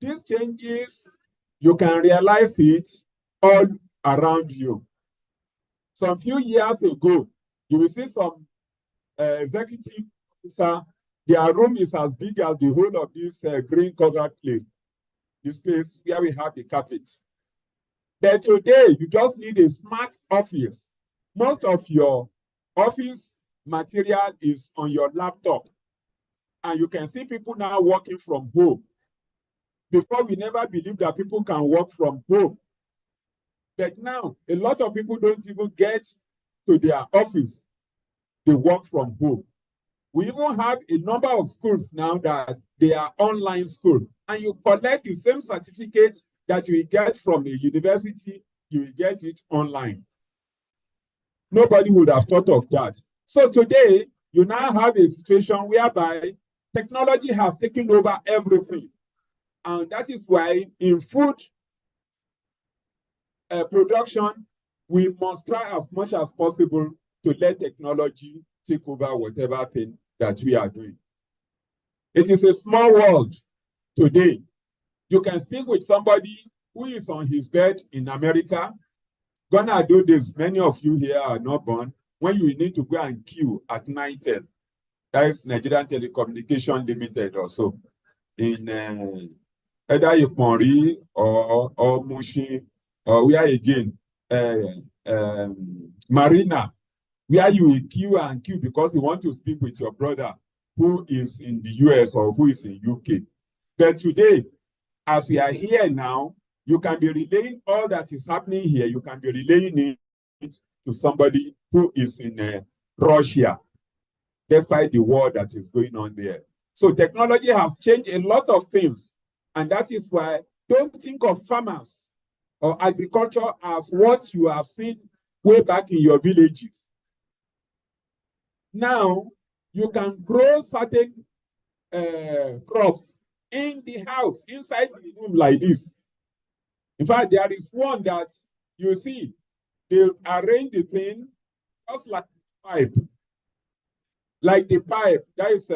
These changes, you can realize it all around you. Some few years ago, you will see some executive officer, their room is as big as the whole of this green covered place. This place where we have the carpet. But today, you just need a smart office. Most of your office material is on your laptop. And you can see people now working from home. Before, we never believed that people can work from home. But now, a lot of people don't even get to their office. They work from home. We even have a number of schools now that they are online school. And you collect the same certificate that you will get from a university, you will get it online. Nobody would have thought of that. So today, you now have a situation whereby technology has taken over everything. And that is why in food production, we must try as much as possible to let technology take over whatever thing that we are doing. It is a small world today. You can speak with somebody who is on his bed in America. Gonna do this. Many of you here are not born. When you need to go and queue at NITEL, that is Nigerian Telecommunication Limited also, in either Iponri or Mushin, or where again, Marina, where you will queue and queue because you want to speak with your brother who is in the US or who is in UK. But today, as we are here now, you can be relaying all that is happening here. You can be relaying it to somebody who is in Russia, despite the war that is going on there. So technology has changed a lot of things. And that is why don't think of farmers or agriculture as what you have seen way back in your villages. Now, you can grow certain crops in the house, inside the room like this. In fact, there is one that you see, they arrange the thing just like a pipe. Like the pipe, that is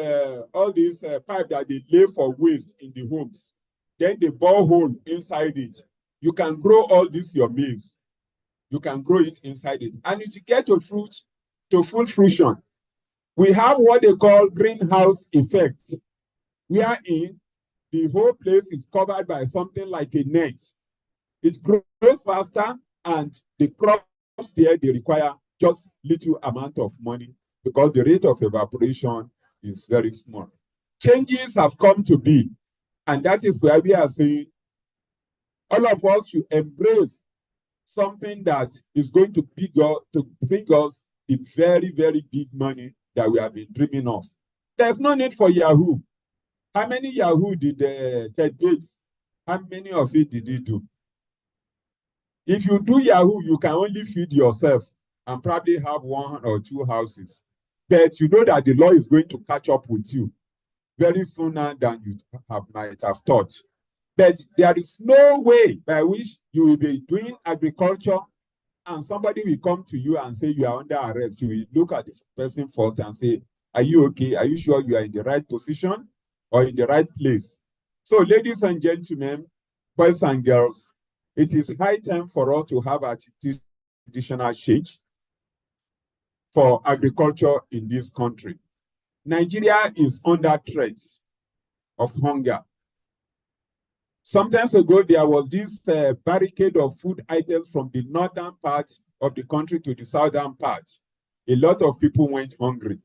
all these pipe that they lay for waste in the homes. Then they bore hole inside it. You can grow all this your maize. You can grow it inside it. And if you get to fruit, to full fruition, we have what they call greenhouse effect, wherein the whole place is covered by something like a net. It grows faster, and the crops there, they require just little amount of money because the rate of evaporation is very small. Changes have come to be, and that is where we are saying all of us should embrace something that is going to bring us the very, very big money that we have been dreaming of. There's no need for Yahoo. How many Yahoo did Ted Bates? How many of it did he do? If you do Yahoo, you can only feed yourself and probably have 1 or 2 houses. But you know that the law is going to catch up with you very sooner than you might have thought. But there is no way by which you will be doing agriculture and somebody will come to you and say you are under arrest. You will look at the person first and say, are you okay? Are you sure you are in the right position or in the right place? So ladies and gentlemen, boys and girls, it is high time for us to have a traditional change for agriculture in this country. Nigeria is under threat of hunger. Sometimes ago, there was this barricade of food items from the northern part of the country to the southern part. A lot of people went hungry.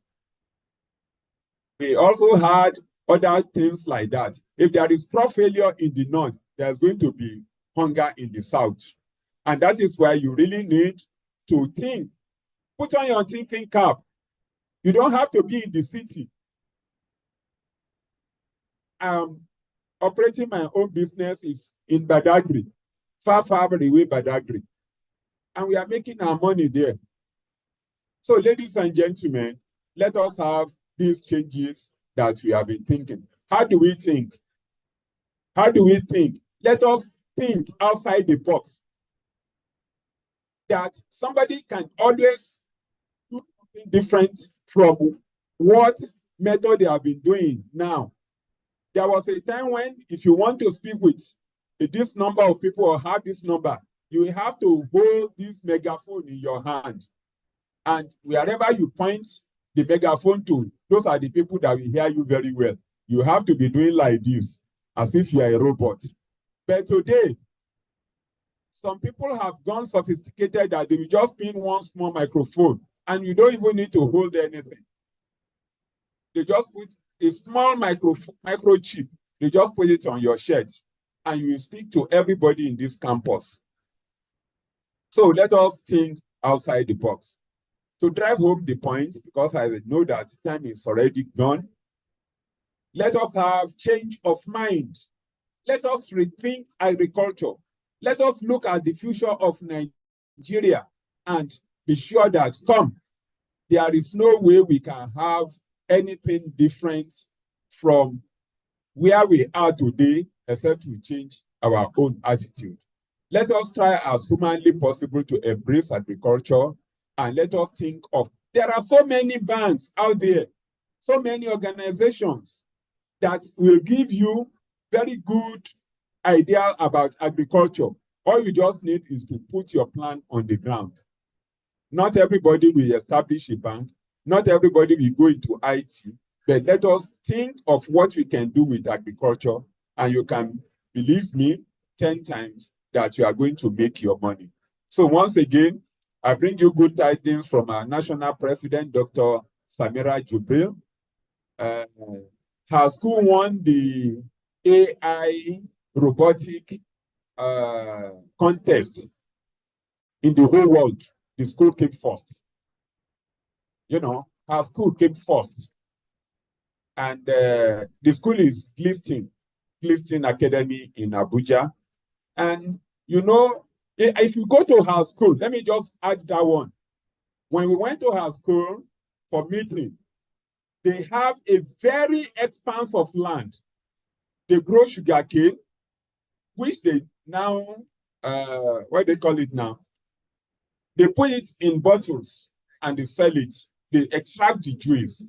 We also had other things like that. If there is crop failure in the north, there's going to be hunger in the south. And that is why you really need to think. Put on your thinking cap. You don't have to be in the city. Operating my own business is in Badagry, far away Badagry. And we are making our money there. So ladies and gentlemen, let us have these changes that we have been thinking. How do we think? How do we think? Let us think outside the box. That somebody can always do something different from what method they have been doing now. There was a time when if you want to speak with this number of people or have this number, you will have to hold this megaphone in your hand. And wherever you point the megaphone to, those are the people that will hear you very well. You have to be doing like this, as if you are a robot. But today, some people have gone sophisticated that they will just pin one small microphone and you don't even need to hold anything. They just put a small microchip. They just put it on your shirt and you will speak to everybody in this campus. So let us think outside the box. To drive home the point, because I know that time is already gone, let us have change of mind. Let us rethink agriculture. Let us look at the future of Nigeria and be sure that, there is no way we can have anything different from where we are today, except we change our own attitude. Let us try as humanly possible to embrace agriculture, and let us think of, there are so many banks out there, so many organizations that will give you very good idea about agriculture. All you just need is to put your plan on the ground. Not everybody will establish a bank. Not everybody will go into IT. But let us think of what we can do with agriculture, and you can believe me 10 times that you are going to make your money. So once again, I bring you good tidings from our national president, Dr. Samira Jubril. Her school won the AI robotic contest in the whole world. The school came first. You know, her school came first. And the school is Clifton Academy in Abuja. And, you know, if you go to her school, let me just add that one. When we went to her school for meeting, they have a very expanse of land. They grow sugarcane, which they now, what they call it now? They put it in bottles and they sell it. They extract the juice.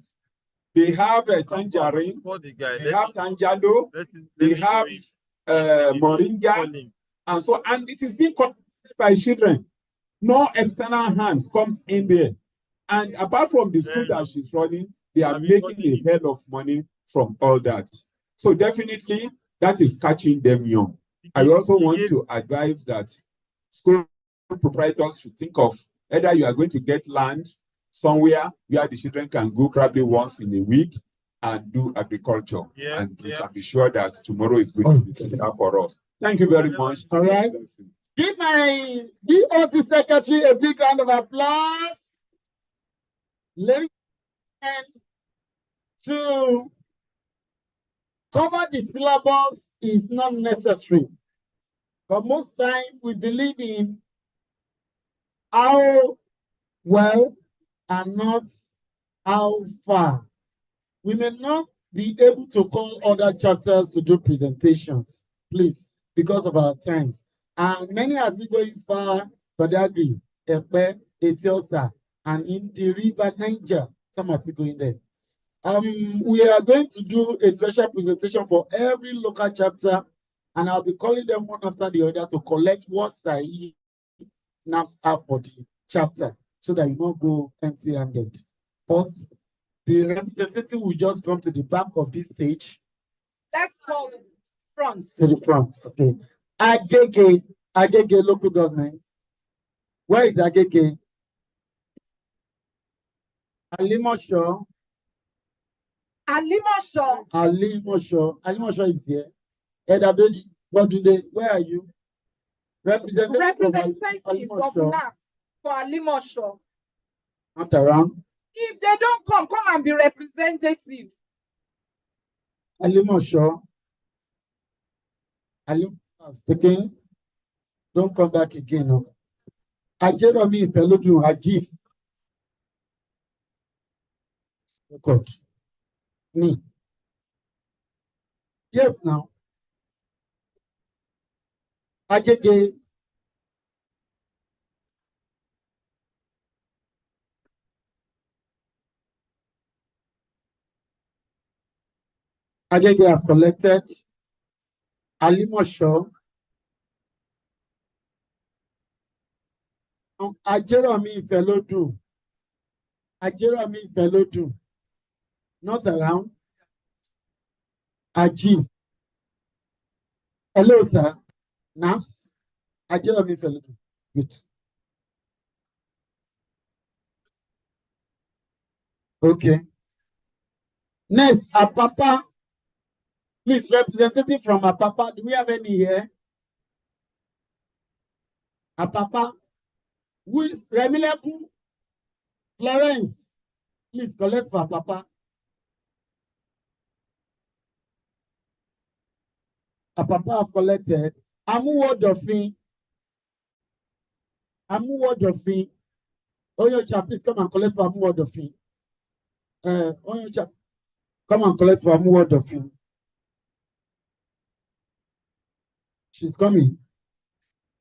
They have a tangerine, they have tanjalo, they have moringa, and it is being controlled by children. No external hands comes in there. And apart from the school that she's running, they are making a hell of money from all that. So definitely that is catching them young. I also want to advise that school proprietors should think of either you are going to get land somewhere where the children can go probably once in a week and do agriculture. And you can be sure that tomorrow is going to be better for us. Thank you very much. All right. Give my DOT secretary a big round of applause. Ladies and to cover the syllabus is not necessary. But most time we believe in how well and not how far. We may not be able to call other chapters to do presentations, please, because of our times. And many are still going far, Badagry, Epe, Etiosa, and in the river Niger, some are still going there. We are going to do a special presentation for every local chapter, and I'll be calling them one after the other to collect what SAI NAFs have for the chapter, so that you don't go empty-handed. First, the representative will just come to the back of this stage. Let's call it front. To the front, okay. Agege local government. Where is Agege? Alimosho. Alimosho is here. Edabeji, where are you? Representative of NAFs for Alimosho. Not around. If they don't come and be representative. Alimosho. Again. Don't come back again. No. Ajeromi Pelodu Hajif. God. Me. Yes, now. Agege. Agege have collected. Alimosho. Ajeromi Ifelodun. Ajeromi Ifelodun. Not around. Ajib. Hello, sir. Naps. Ajeromi Ifelodun. Good. Okay. Next, Apapa. Please, representative from Apapa. Do we have any here? Apapa. Who is Remileku? Florence. Please collect for Apapa. Apapa have collected. Amuwodofin. Amuwodofin. Onyocha, please come and collect for Amuwodofin. Onyocha, come and collect for Amuwodofin. She's coming.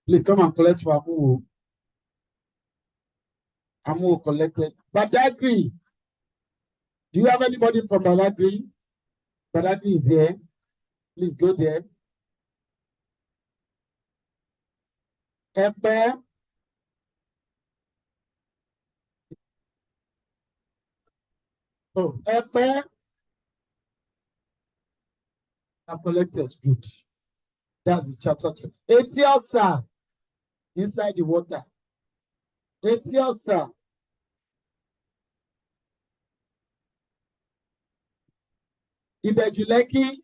Please come and collect for Amuwo. Amuwo collected. Badagry. Do you have anybody from Badagry? Badagry is here. Please go there. Epe. Oh, Epe. I've collected. Good. That's the chapter. Etiosa. Inside the water. Etiosa. Ibejuleki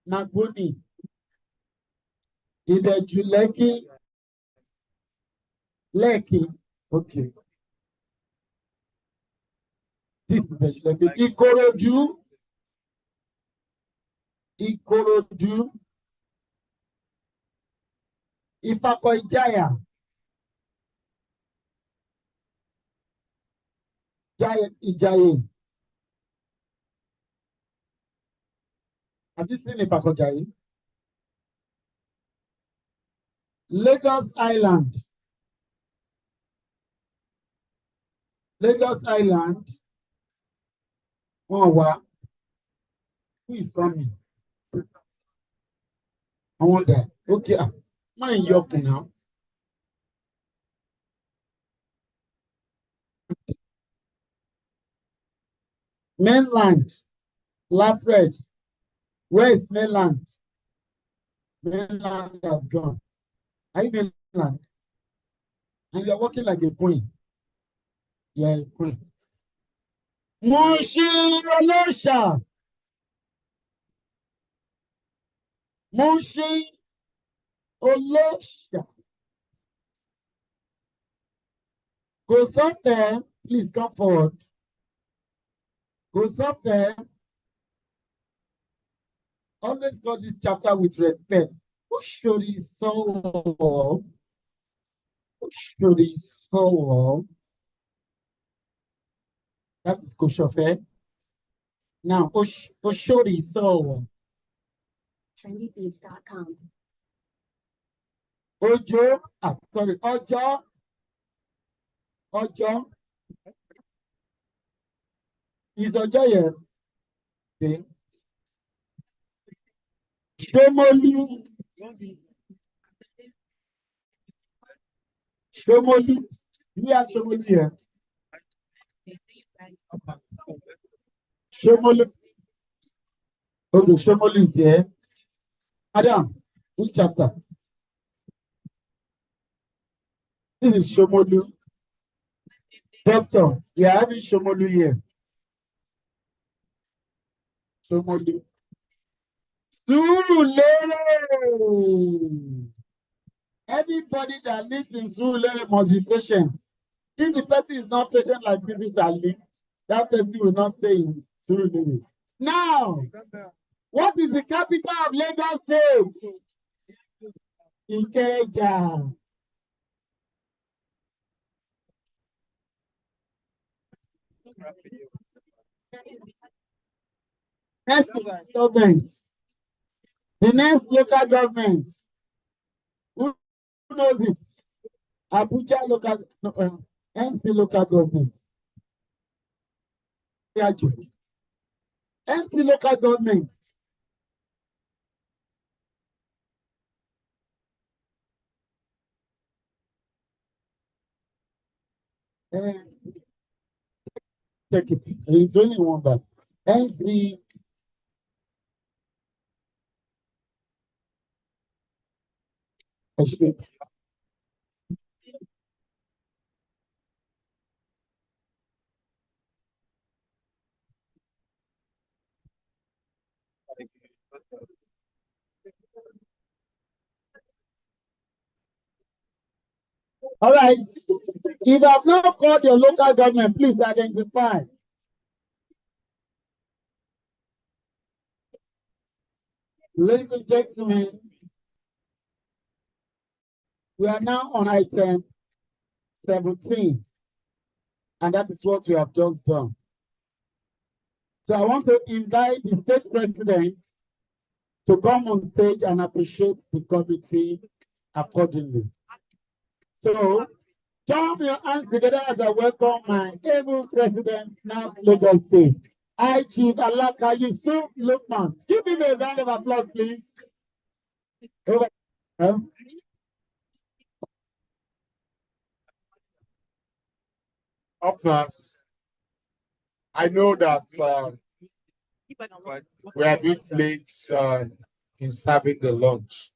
Nagboni. Ibejuleki Leki. Okay. This is Ibejuleki. Ikorodu. Ikorodu. Ifakoijaya. Jaya Ijaye. Have you seen Ifakojaye? Lagos Island. Lagos Island. Oh, wow. Who is coming? I wonder. Okay. Mind your now. Mainland. Lafred. Where is mainland? Mainland has gone. Are you mainland? And you're walking like a queen. You're a queen. Mushin Olosha. Mushin Olosha. Go somewhere. Please come forward. Go somewhere. Always got this chapter with respect. Who should he so? Who should he so? That is Koshofe. Now, Oshodi so. Trendybeats.com. Ojo, sorry, Ojo. Ojo. Is Ojo here? Okay. Shomolu. Shomolu. We are Shomolu here. Shomolu. Okay, Shomolu is here. Adam, which chapter? This is Shomolu. Doctor, we are having Shomolu here. Shomolu. Surulere. Everybody that lives in Surulere must be patient. If the person is not patient like physically, that person will not stay in Surulere. Now, what is the capital of Lagos State? Ikeja. Next government. The next local government. Who knows it? Abuja local, MP local government. MP local government. Check it. It's only one back. MC. All right. If you have not called your local government, please identify. Ladies and gentlemen, we are now on item 17, and that is what we have just done. So I want to invite the state president to come on stage and appreciate the committee accordingly. So, join your hands together as I welcome my able president, now Lagos State, I Chief Alaka Yusuf Lukman. Give him a round of applause, please. Over. Up next, I know that we are a bit late in serving the lunch.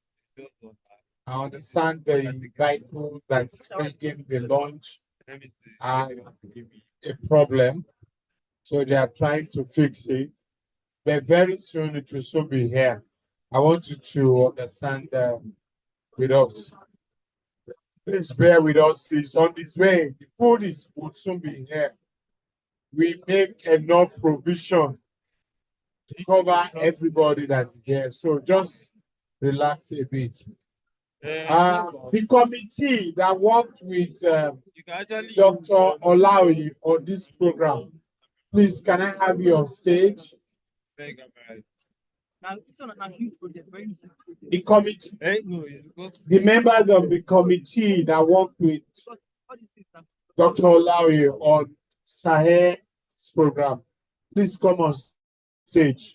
I understand the vehicle that's bringing the lunch has a problem, so they are trying to fix it. But very soon it will soon be here. I want you to understand with us. Please bear with us. It's on its way. The food will soon be here. We make enough provision to cover everybody that's here. So just relax a bit. The committee that worked with Dr. Olaoye on this program, please, can I have you on stage? The committee, the members of the committee that worked with Dr. Olaoye on Sahel's program, please come on stage.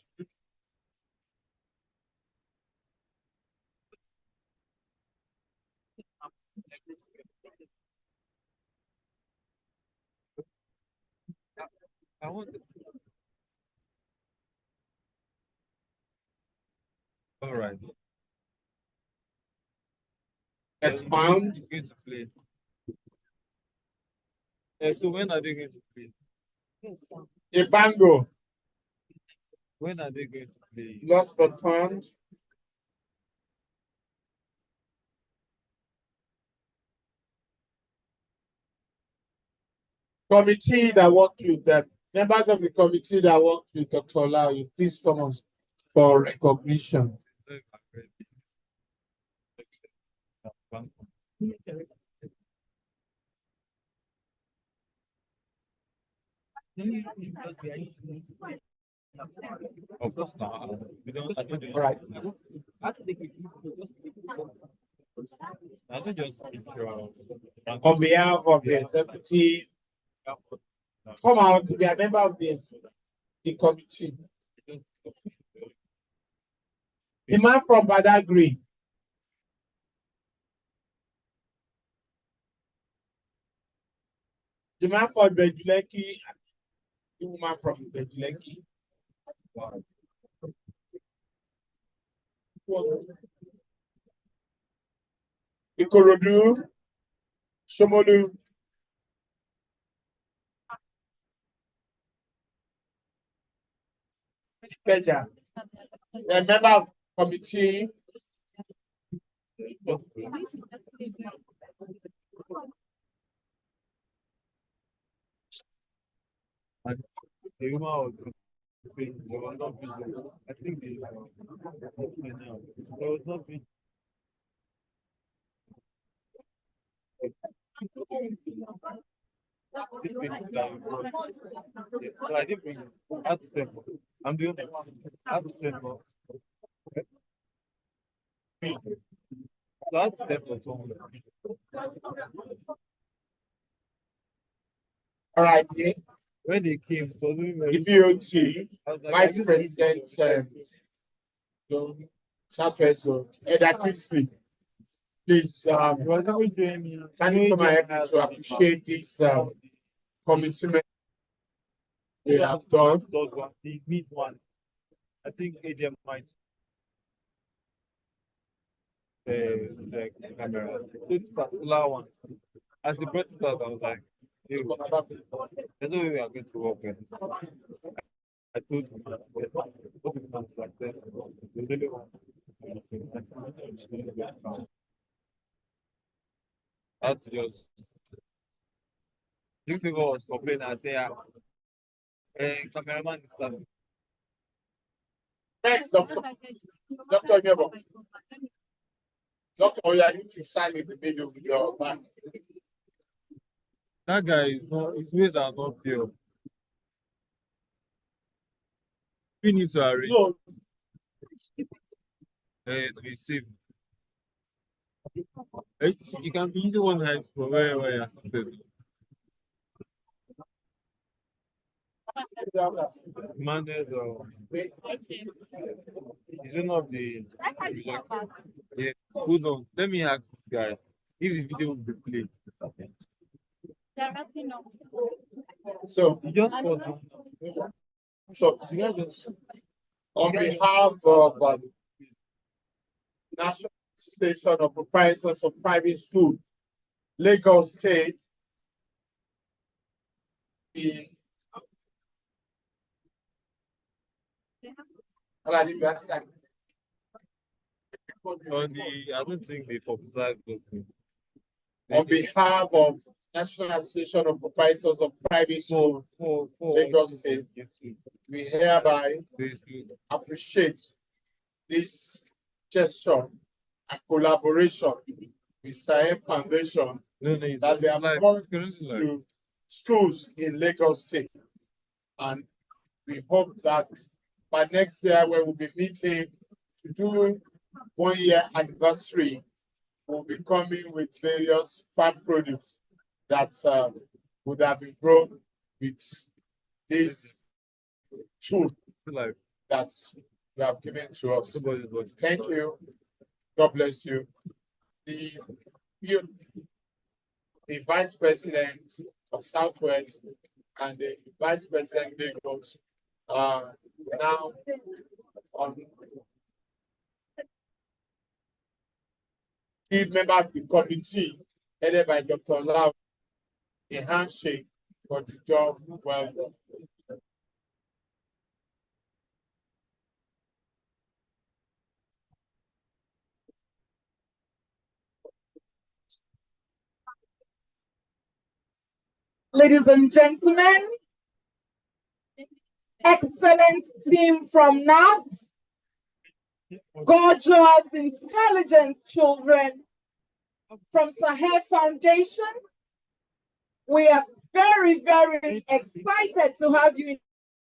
All right. That's found. Going to play. So when are they going to play? A bango. When are they going to play? Lost but found. Committee that worked with them. Members of the committee that worked with Dr. Olaoye, please come on for recognition. Of course not. We don't. I don't. All right. I don't just On behalf of the executive, come out to be a member of this, the committee. The man from Badagry. The man from Bejuleki, the woman from Bejuleki. Ikorodu, Shomolu. Pleasure. A member of committee. I think they was not being. I think we have to say, I'm doing it. I have to say, so I have to say for someone. All right. When they came, so the DPOT, Vice President, Southwest Zone, Eda Kingsley, please, can you come ahead to appreciate this committee members they have done. Third one, the mid one. I think ADM might. The camera. This particular one. As the brought it up, I was like, hey, there's no way we are going to work with. I told him, what if it's like that? We really want. I had to just. If people was complaining, I say, cameraman is coming. Thanks, Doctor. Dr. Gebo. Dr. Oya, you need to sign in the middle with your back. That guy is not, his ways are not pure. We need to arrange. No. Receive. You can be using one hand for wherever you're seated. Mandate is one of the yeah, hold on. Let me ask this guy if the video will be played. So You just called. So You guys just on behalf of National Association of Proprietors of Private School, Lagos State, the on the, I don't think they publicized those things. on behalf of National Association of Proprietors of Private School, Lagos State, we hereby appreciate this gesture and collaboration with Sahel Foundation that they have brought to schools in Lagos State. And we hope that by next year, when we'll be meeting to do 1 year anniversary, we'll be coming with various farm produce that would have been grown with this tool that you have given to us. Thank you. God bless you. The Vice President of Southwest and the Vice President Lagos are now on key member of the committee headed by Dr. Lau, a handshake for the job well done. Ladies and gentlemen, excellent team from NAPS, gorgeous, intelligent children from Sahel Foundation. We are very, very excited to have you in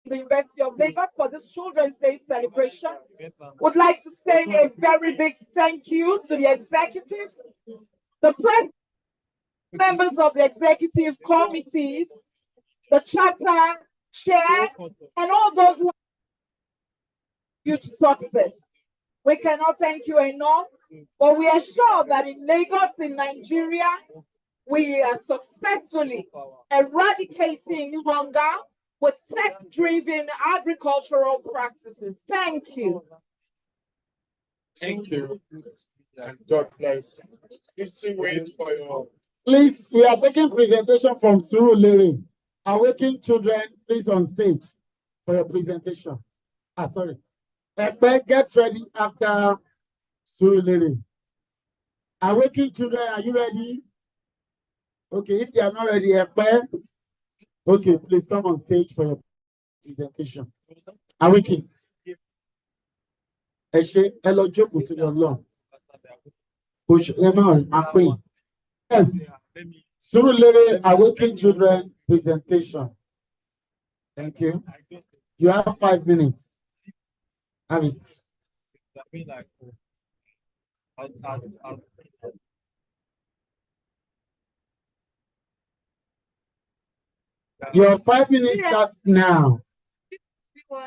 the University of Lagos for this Children's Day celebration. Would like to say a very big thank you to the executives, the members of the executive committees, the chapter chair, and all those who have huge success. We cannot thank you enough, but we are sure that in Lagos, in Nigeria, we are successfully eradicating hunger with tech-driven agricultural practices. Thank you. Thank you, and God bless. Please still wait for your. Please, we are taking presentation from Surulere. Awakening children, please on stage for your presentation. Sorry. Epe, get ready after Surulere. Awakening children, are you ready? Okay, if they are not ready, Epe. Okay, please come on stage for your presentation. Awakens. Hello, jókòó to your lawn. Yes. Surulere Awakening Children presentation. Thank you. You have 5 minutes. Have it. Your 5 minutes starts now.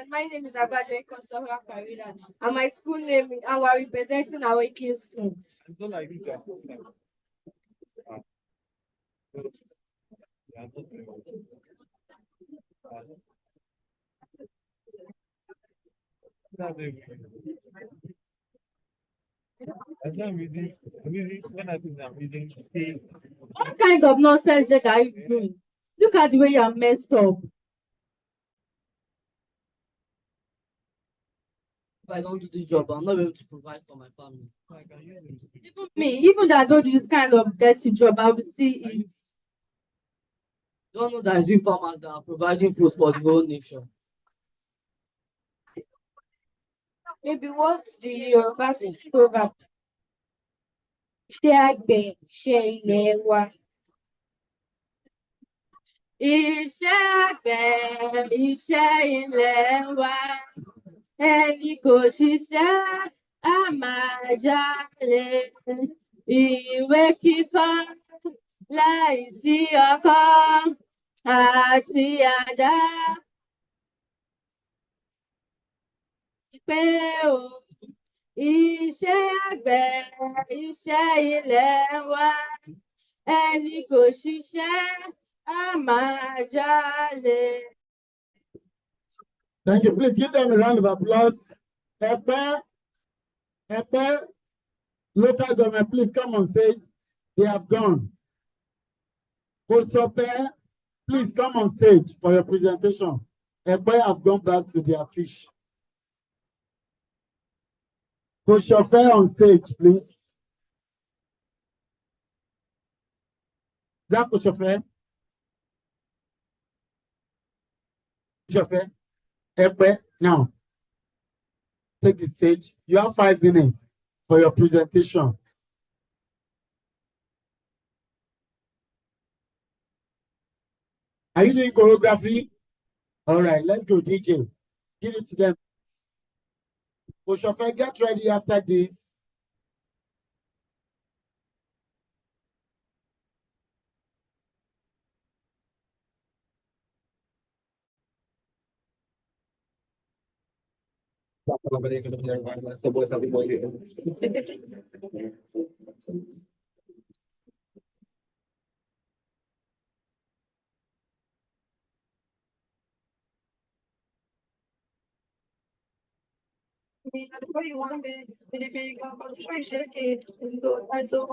My name is Agaje Kosohla Farida, and my school name is, and we're representing Awakening School. I'm not reading, when I think I'm reading, What kind of nonsense that are you doing? Look at the way you're messed up. If I don't do this job, I'll not be able to provide for my family. Even me, even that I don't do this kind of dirty job, I will see it. Don't know that it's we farmers that are providing food for the whole nation. Maybe what's the Yoruba proverb? Iṣẹ́ àgbẹ̀, iṣẹ́ ilé wa. Iṣẹ́ àgbẹ̀, iṣẹ́ ilé wa. Ẹni kò ṣiṣẹ́, a máa jalè. Ìwé kíkọ́ láìsí ọkọ́ àti àdá. Pé o, iṣẹ́ àgbẹ̀, iṣẹ́ ilé wa. Ẹni kò ṣiṣẹ́, a máa jalè. Thank you. Please give them a round of applause. Epe, local government, please come on stage. They have gone. Kosofe, please come on stage for your presentation. Epe have gone back to their fish. Kosofe on stage, please. Is that Kosofe? Kosofe? Epe, now, take the stage. You have 5 minutes for your presentation. Are you doing choreography? All right, let's go, DJ. Give it to them. Kosofe, get ready after this. What you want me? Did it be a try shake it? Is it good? I so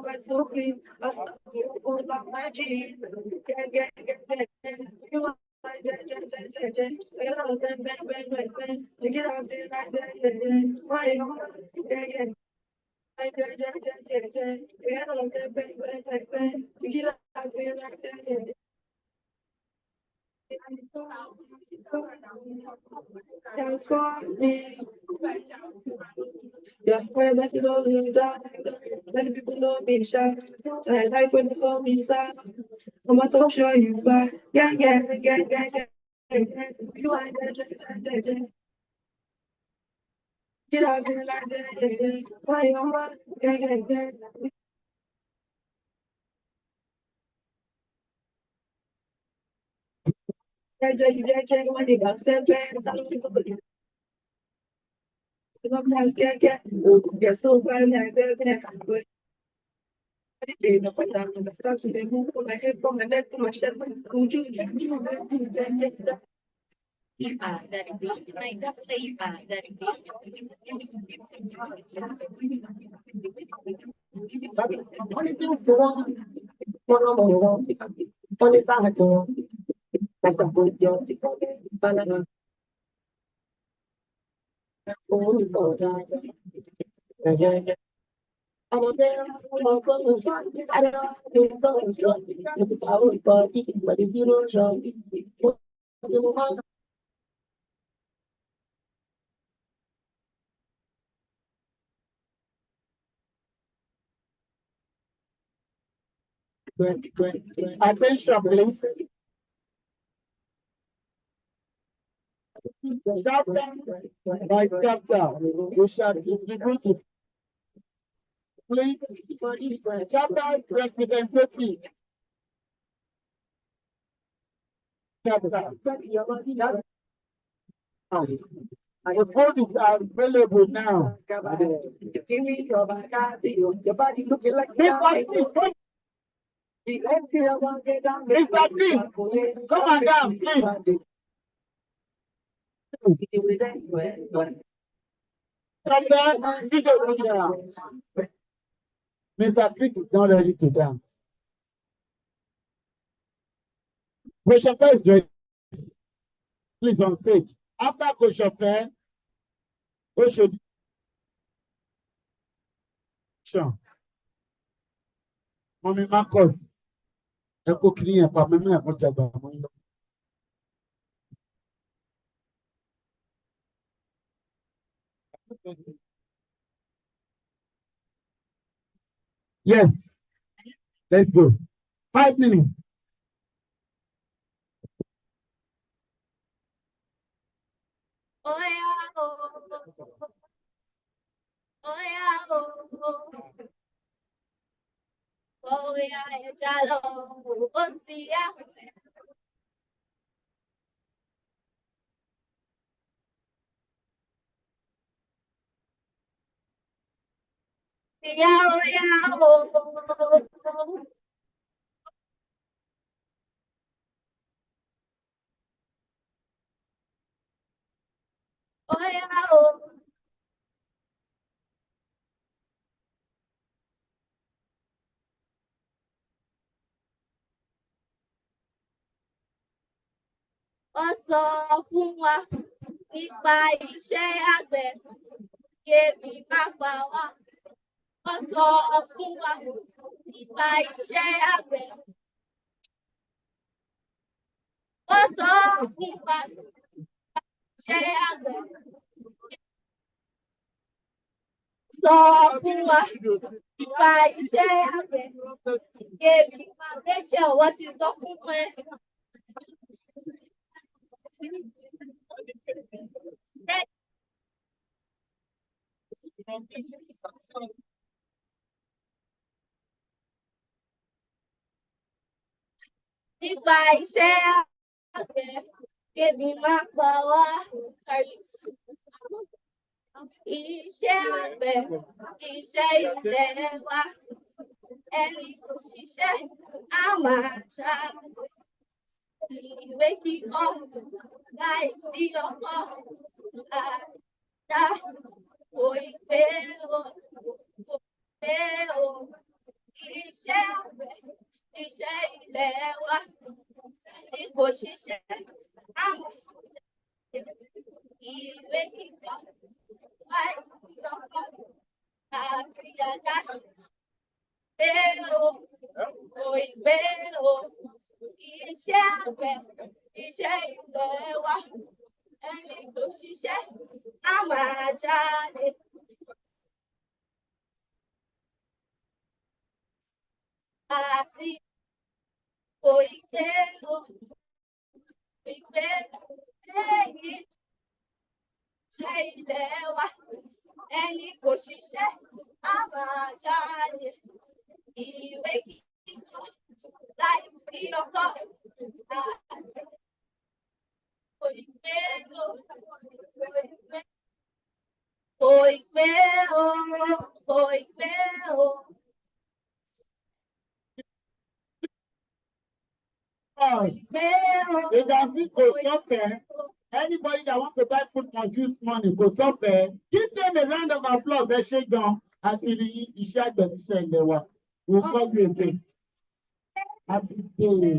clean. I full of magic. Get. You want my jet. I don't stand bang. You get out there like that. Why not? Yeah. I jet. I don't stand bang. You get out there like that. That's for me. Just pray that you don't lose that. Many people know me shy. I like when you call me sad. I'm not so sure you fly. Yeah. You are there. Get out in like that. Why you want? Yeah. Money got sent back. Sometimes get so fine and good. I didn't know what I'm going to start to move my head from my neck to my chest. Could you Attention, please. Chapter by chapter, we shall distribute it. Please, chapter representative. The phone is available now. give me your body looking like that? Come on down, please. From there, Mr. Chris is not ready to dance. Question is ready. Please on stage. After Koshofe, Oshodi. Sure. Mommy Marcus. Ẹ kó kiri yẹn pa mímú ẹ̀kọ́ jàgbá mọ́ yín lọ. Yes. Let's go. 5 minutes. Oh yeah, oh. Oh yeah, oh. Oh yeah, jalo. Oh yeah. Yeah, oh yeah, oh. Oh yeah, oh. Ó sọ fún wa nípa iṣẹ́ àgbẹ̀ kébi má pa wá. Ó sọ fún wa nípa iṣẹ́ àgbẹ̀. Ó sọ fún wa nípa iṣẹ́ àgbẹ̀. Sọ fún wa nípa iṣẹ́ àgbẹ̀ kébi má. Rachel, what is sọ fún ẹ? Nípa iṣẹ́ àgbẹ̀ kébi má pa wá. Iṣẹ́ àgbẹ̀, iṣẹ́ ilẹ̀ wa, ẹni kò ṣiṣẹ́ á máa ṣá. Ìwé kíkọ́ láìsí ọkọ́ àdá kò ì pé o, kò pé o. Iṣẹ́ àgbẹ̀, iṣẹ́ ilẹ̀ wa, ẹni kò ṣiṣẹ́ á máa ṣá. Ìwé kíkọ́ láìsí ọkọ́ àti àdá pé o, kò ì pé o. Iṣẹ́ àgbẹ̀, iṣẹ́ ilẹ̀ wa, ẹni tó ṣiṣẹ́ á máa jáde. Àti kò ì pé o, kò ì pé lẹ́yìn iṣẹ́ ilẹ̀ wa, ẹni kò ṣiṣẹ́ á máa jáde. Ìwé kíkọ́ láìsí ọkọ́ àti kò ì pé o, kò ì pé o, kò ì pé o. Ìdásí kò sọ́fẹ̀ẹ́. Anybody that wants to buy food must use money. Kò sọ́fẹ̀ẹ́. Give them a round of applause. Ẹ ṣé gan. Àti rí iṣẹ́ àgbẹ̀ iṣẹ́ ilẹ̀ wa. We'll call you again. Àti dé.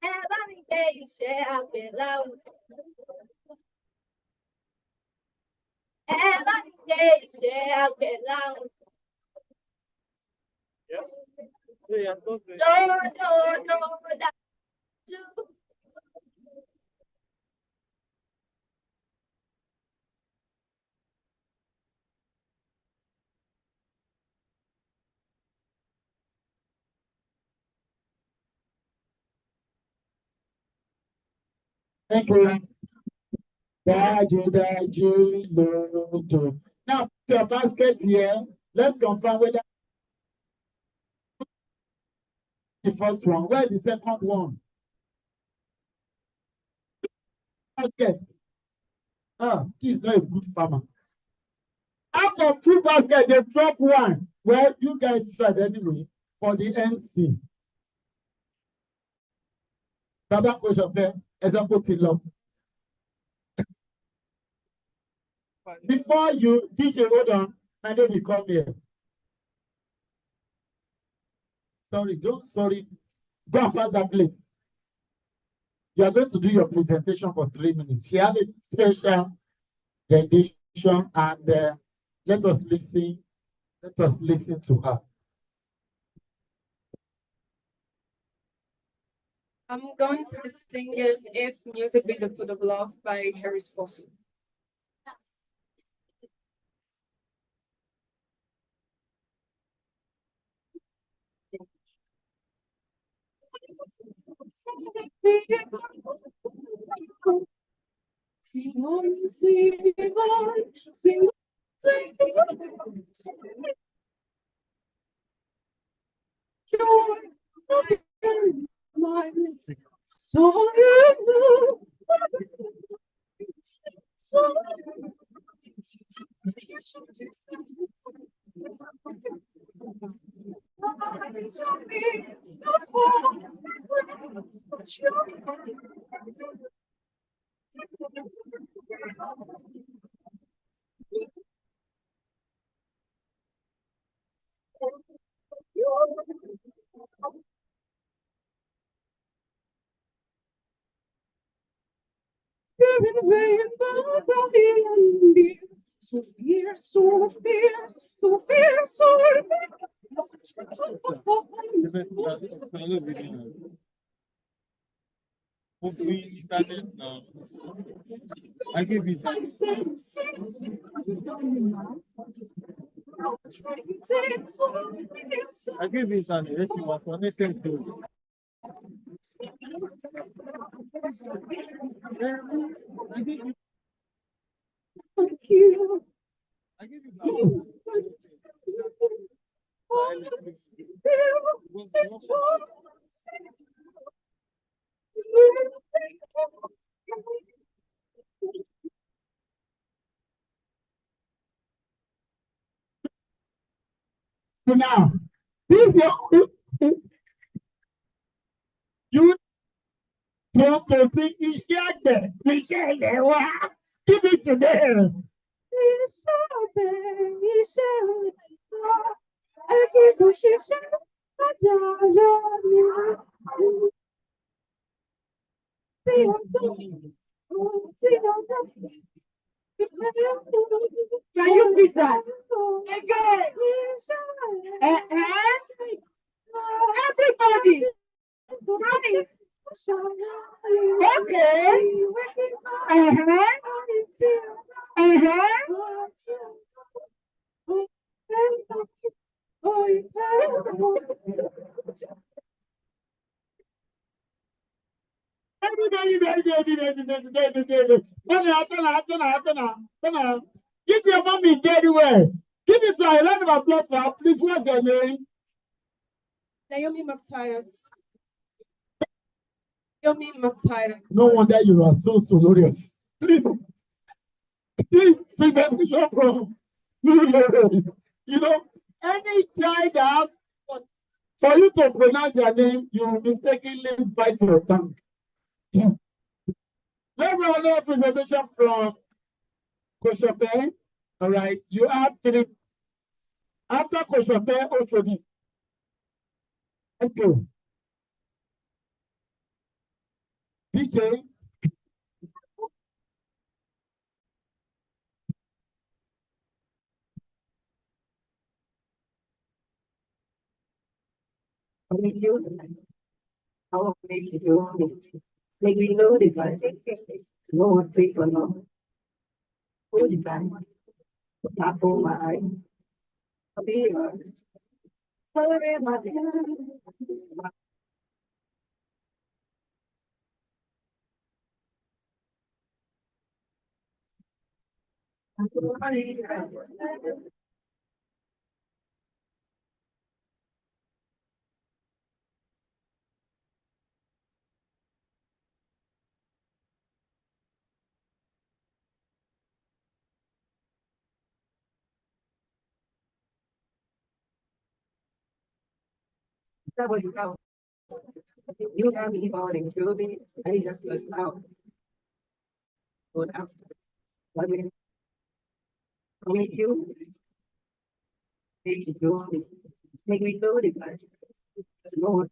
Ẹ bá mi gbé iṣẹ́ àgbẹ̀ lárugẹ. Ẹ bá mi gbé iṣẹ́ àgbẹ̀ lárugẹ. Dájú. Thank you. Dájú lóòótọ́. Now, put your basket here. Let's confirm whether the first one. Where's the second one? Basket. He's not a good farmer. Out of 2 baskets, they drop one. Well, you guys tried anyway for the NC. Baba Koshofe, example Tilo. Before you, DJ, hold on, my name will come here. Sorry. Go and pass that place. You are going to do your presentation for 3 minutes. You have a special rendition and let us listen to her. I'm going to be singing If Music Be the Food of Love by Harry Spossum. Sing on, sing on, sing on, joy, my bliss. So you know, so so fierce, so fierce, so fierce, so I give you something. If you want anything to. thank you. I give you something. So now, this you want to think give it to them. Can you read that? Again. Everybody. Mommy. Give your mommy very well. Give it to her. A lot of applause for her. Please, what's your name? Naomi Matthias. Naomi Matthias. No wonder you are so glorious. Please presentation from you know, any child has for you to pronounce your name, you will mistakenly bite your tongue. Let's have another presentation from Koshofe. All right, you have 3. After Koshofe, Oshodi. Let's go. DJ. Make me know the budget. No one people know. Who the band? Apple my. Be here. That was how you got me falling truly. I just looked out. Going out. What minute? Only you. Make me feel it. Make me feel it. Lord.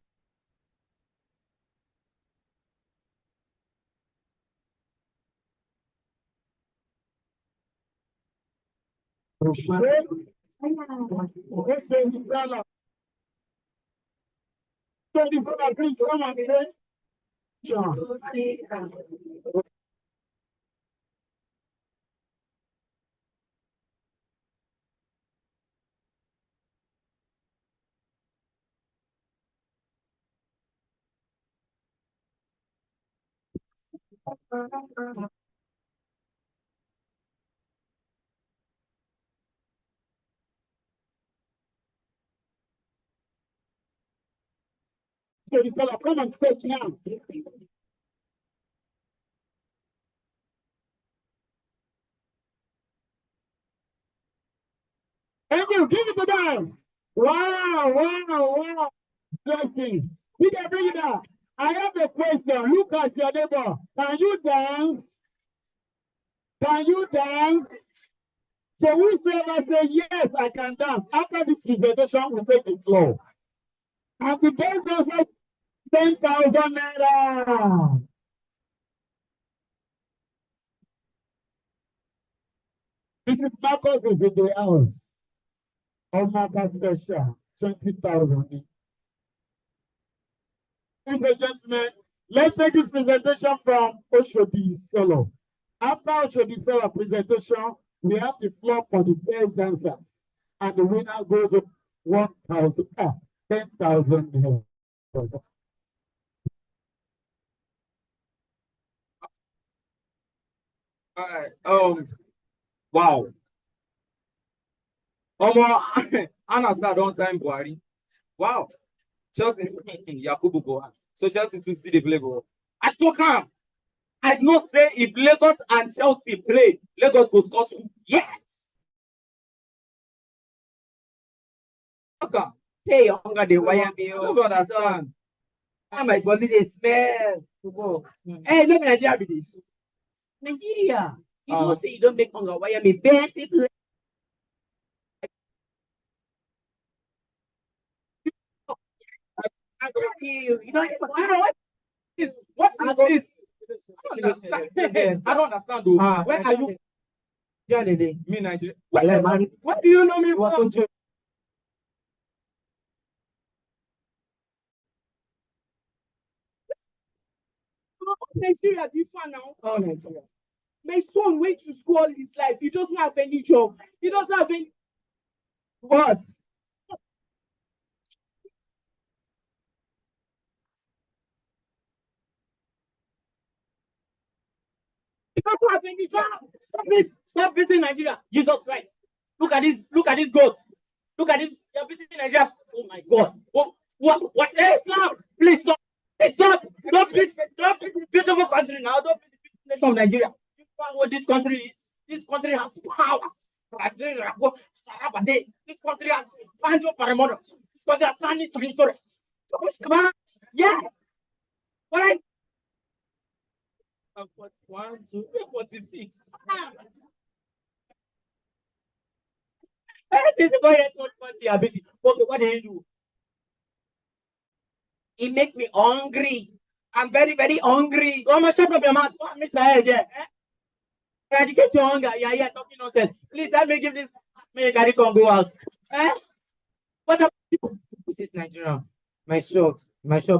Please come and say, John. So this fellow, come and stretch now. Thank you. Give it to them. Wow. Blessing. Bring it up. I have a question. Look at your neighbor. Can you dance? Can you dance? So whosoever say yes, I can dance. After this presentation, we take the floor. And the game goes like 10,000 naira. Mrs. Marcos is in the house. Oh my God, special 20,000. Ladies and gentlemen, let's take this presentation from Oshodi Solo. After Oshodi Solo presentation, we have the floor for the best dancers. And the winner goes up 10,000. Wow. Anna said don't sign Buhari. Wow. Chelsea Yakubu Gohan. So Chelsea to see the play ball. I told him. I not say if Lagos and Chelsea play, Lagos will score 2. Yes. Okay. Hey, hunger the wire me. You don't understand. My body they smell. Hey, look Nigeria be this. Nigeria. You don't say you don't make hunger wire me. Betty play. You know what is this? I don't understand though. Where are you? Me Nigeria. Where do you know me from? Nigeria, do you fan now? Oh, Nigeria. My son went to school all his life. He doesn't have any job. He doesn't have any. What? He doesn't have any job. Stop it. Stop beating Nigeria. Jesus Christ. Look at this. Look at this goat. Look at this. You're beating Nigeria. Oh my God. What? Hey, stop. Please stop. Please stop. Don't beat the beautiful country now. Don't beat the beautiful nation of Nigeria. You know what this country is? This country has powers. This country has Banjo Paramodo. This country has Sani Sanitores. Come on. Yeah. What? 41, 2, 46. This boy is so country. Okay, what do you do? It makes me hungry. I'm very, very hungry. Go on, shut up your mouth. Mr. Eradicate your hunger. Yeah, talking nonsense. Please, let me give this. May carry Congo house. What about you? This Nigeria. My shop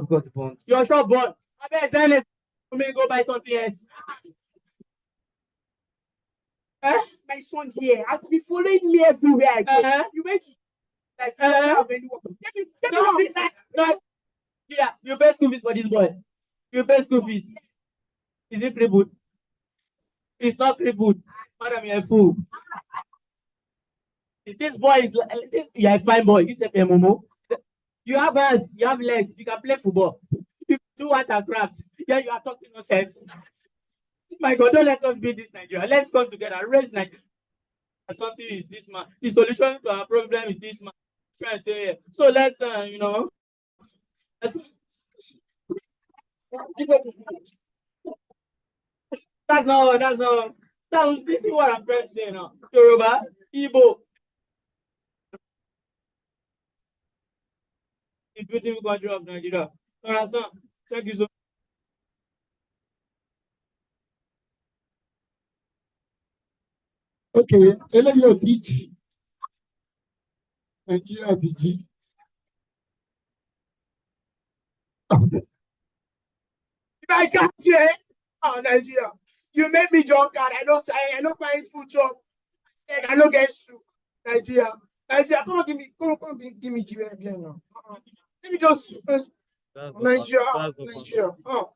got burnt. Your shop burnt. I better send it. You may go buy something else. My son here has been following me everywhere I go. You went to like have any work. No. Yeah, you pay school fees for this boy. You pay school fees. Is it crippled? It's not crippled. Madam, you're a fool. This boy is you're a fine boy. You say Momo. You have hands, you have legs, you can play football. You do art and craft. Yeah, you are talking nonsense. My God, don't let us beat this Nigeria. Let's come together. Raise Nigeria. Something is this man. The solution to our problem is this man. Try and say, so let's This is what I'm trying to say now. Yoruba, Igbo. The beautiful country of Nigeria. Understand? Thank you so much. Okay, eléyìí ò tí jí. Nàìjíríà ti jí. I can't get oh Nigeria. You make me drunk and I know find food job. I no get soup. Nigeria. Nigeria, come on, give me GBN now. Let me just Nigeria. Nigeria. Oh,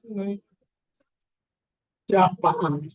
Japan.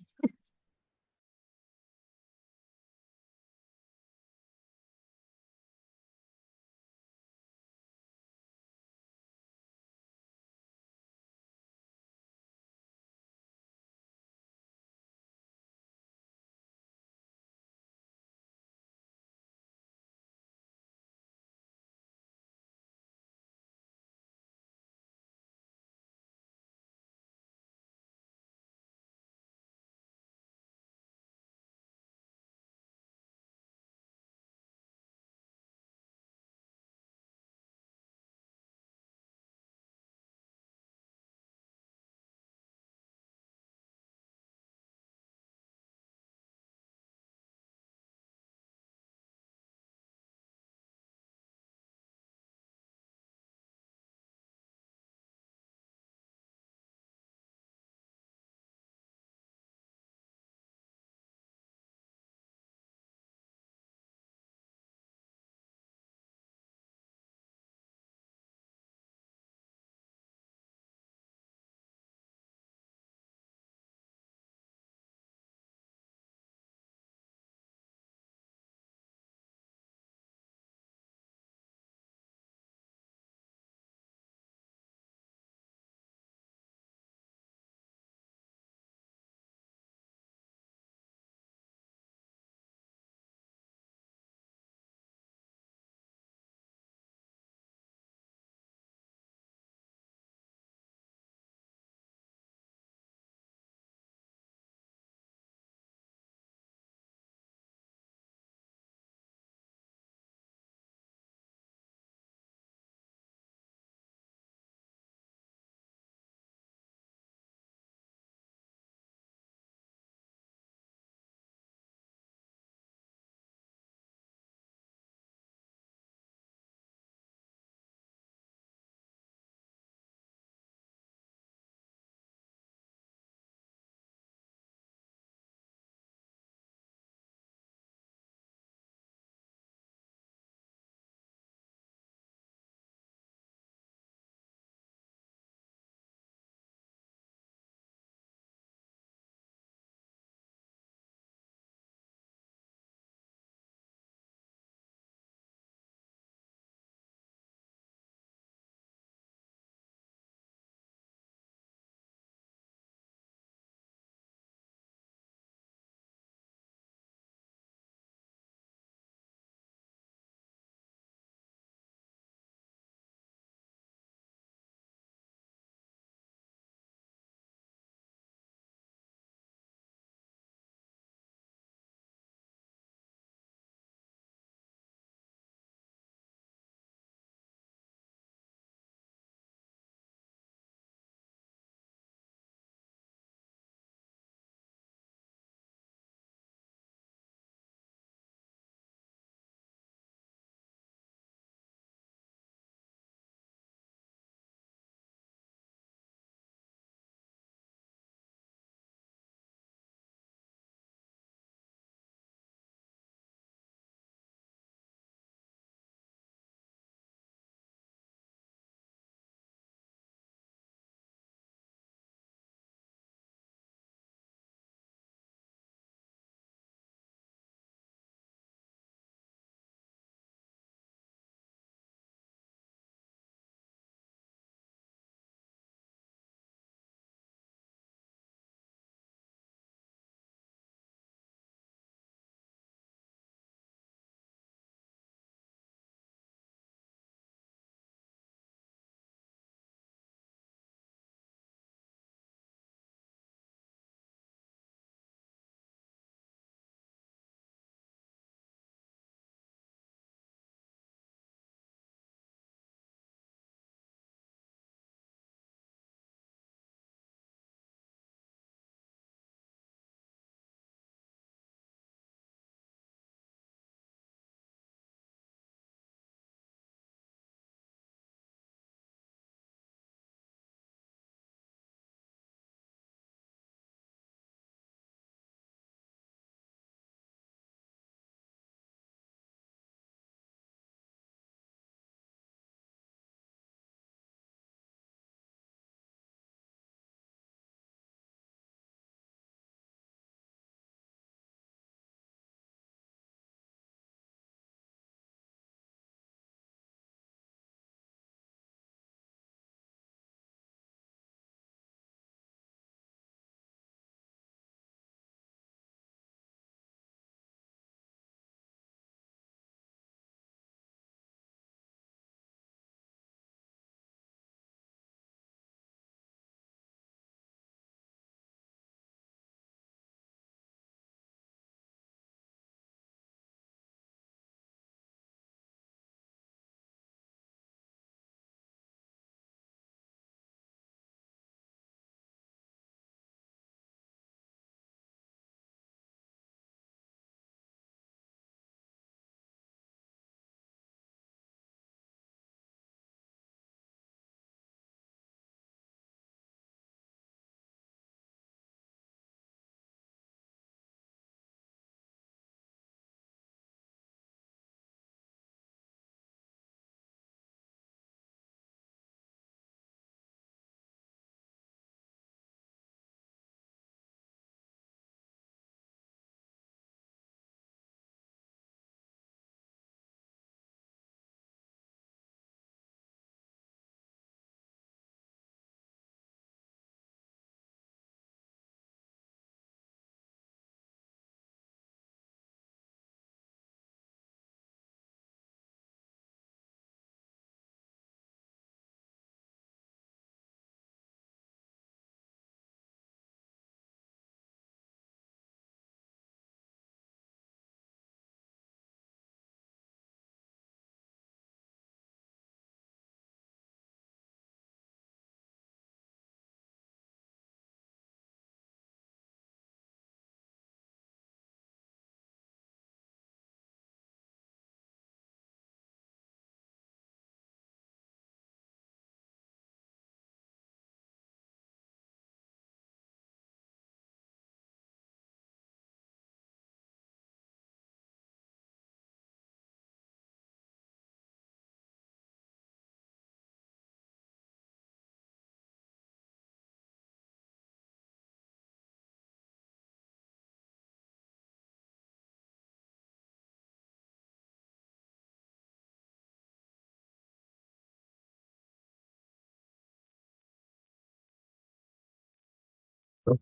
Even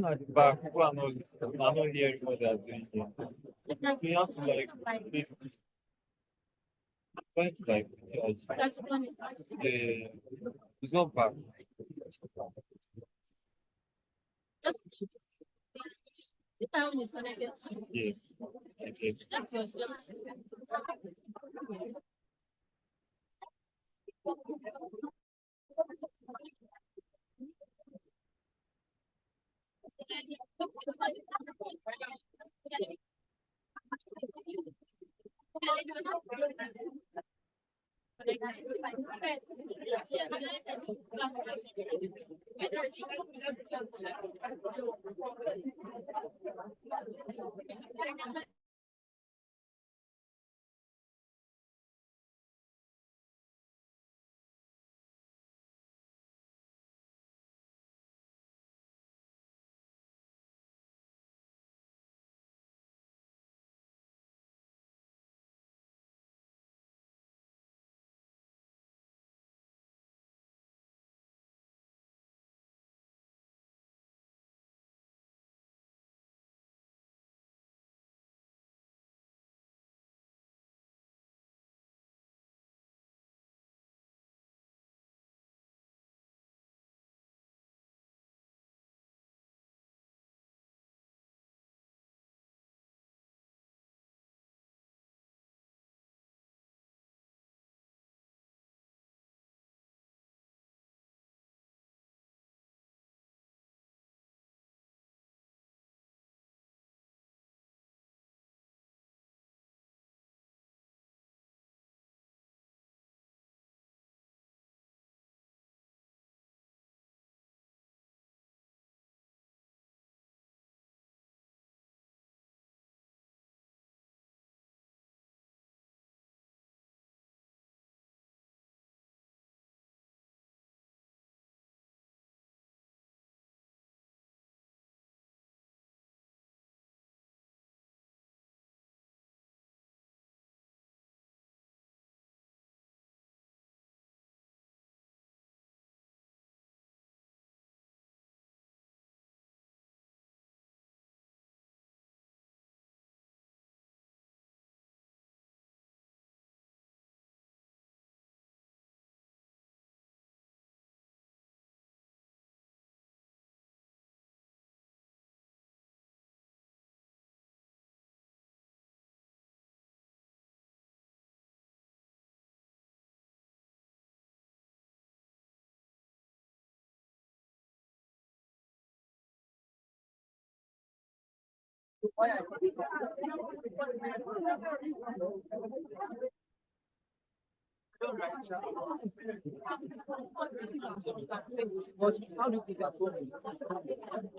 at the back, people are not listening. Are not hearing what they are doing here. We have to make this quite because it's not bad. Yes. Yes.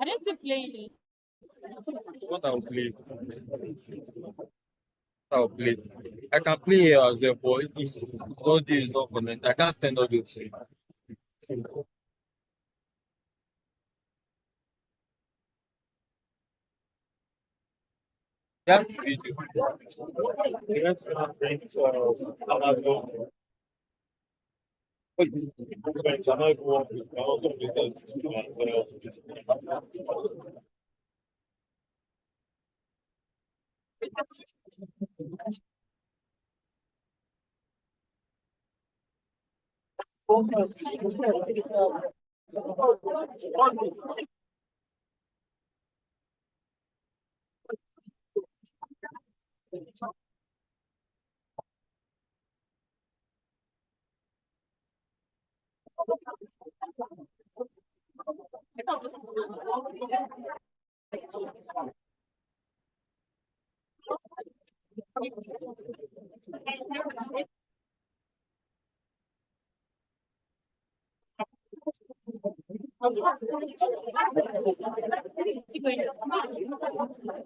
I didn't see playing. What I'll play. I'll play. I can play here as well, but it's audio is not connected. I can't send audio to you. That's video.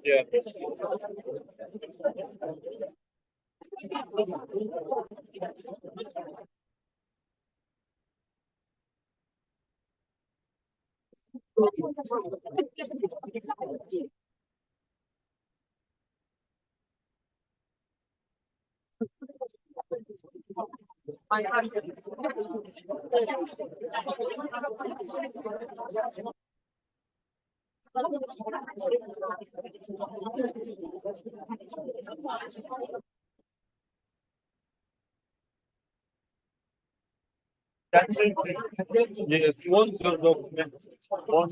Yeah. That's it. Yes, one document, one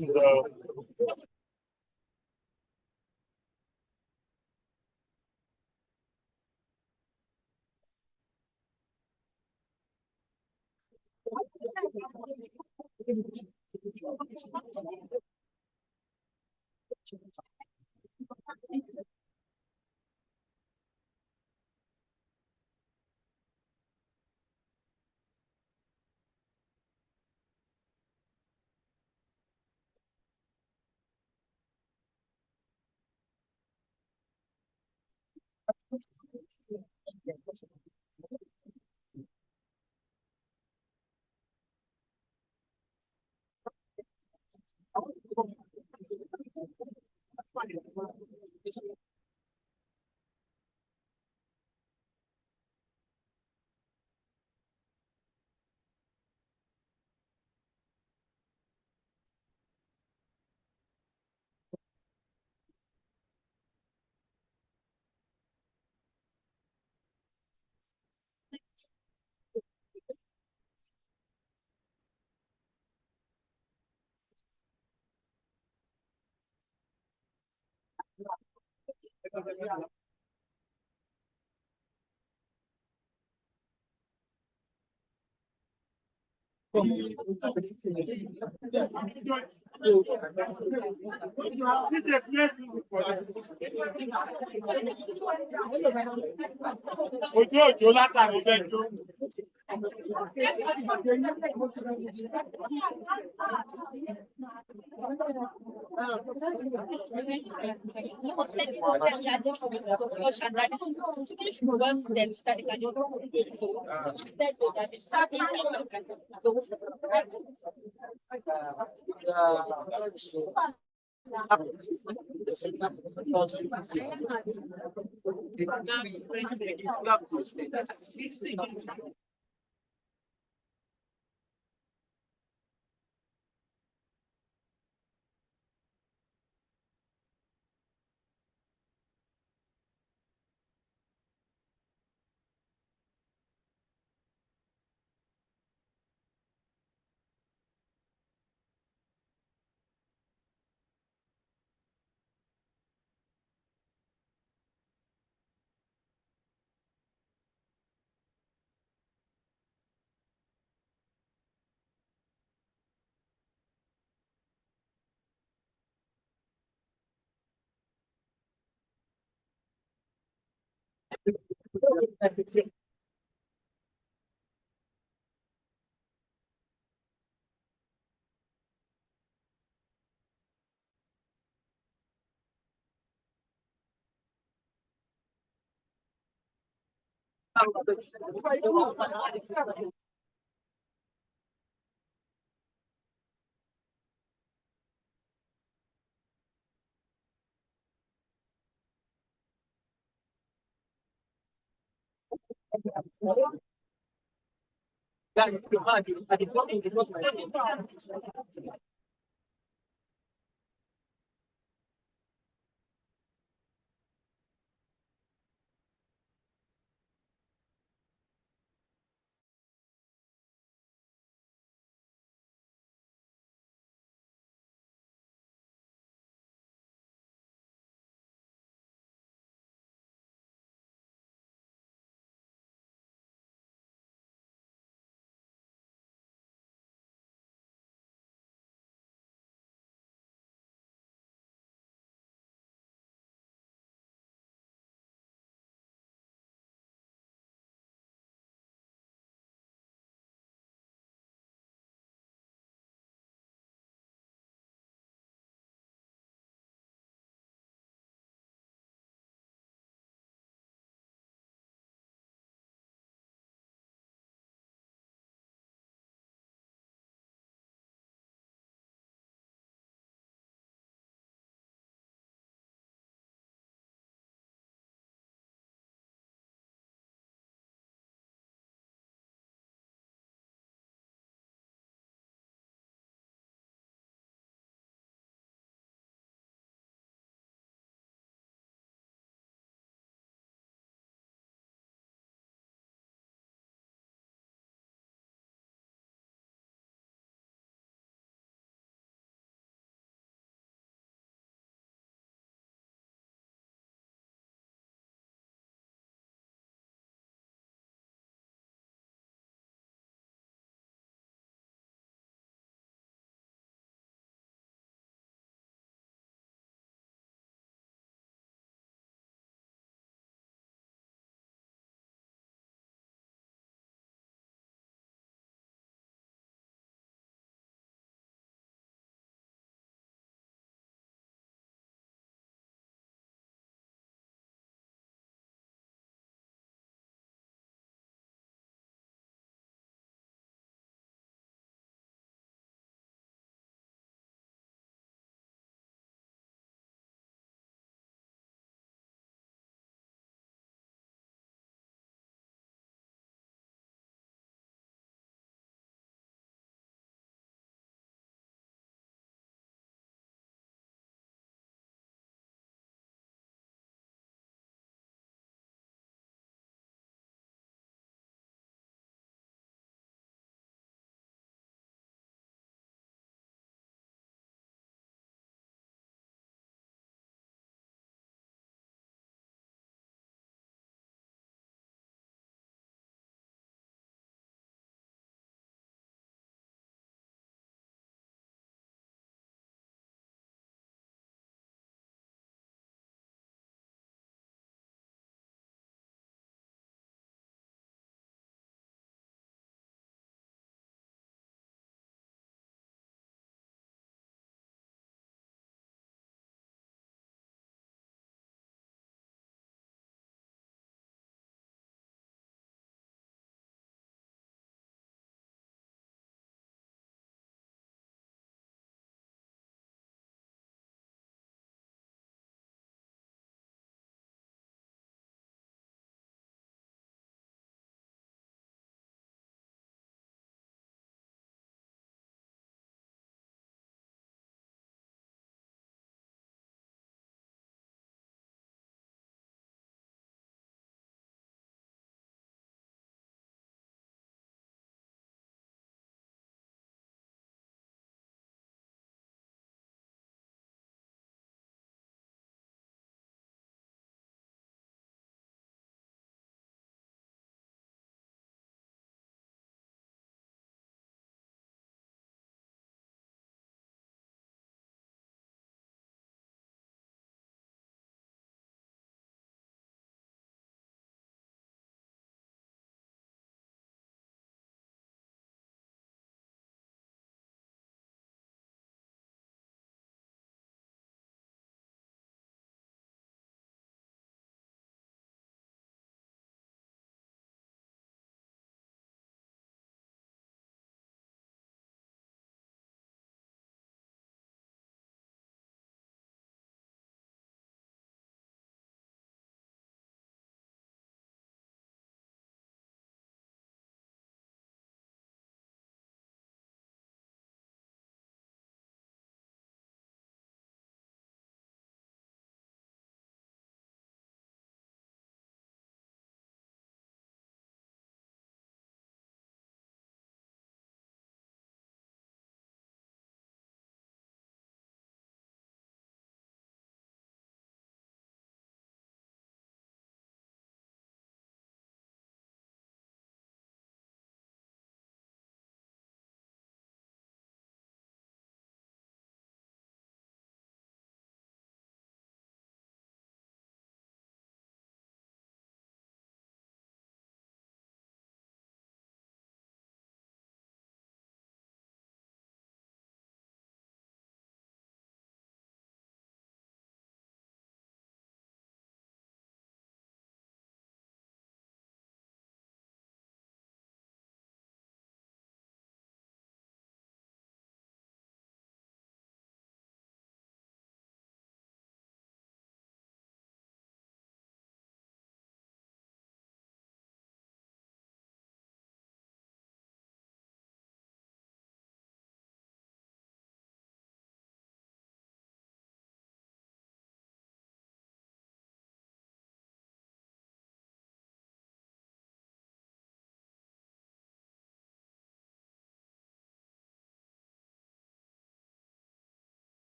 ojú òjò látàrí bẹ́ẹ̀.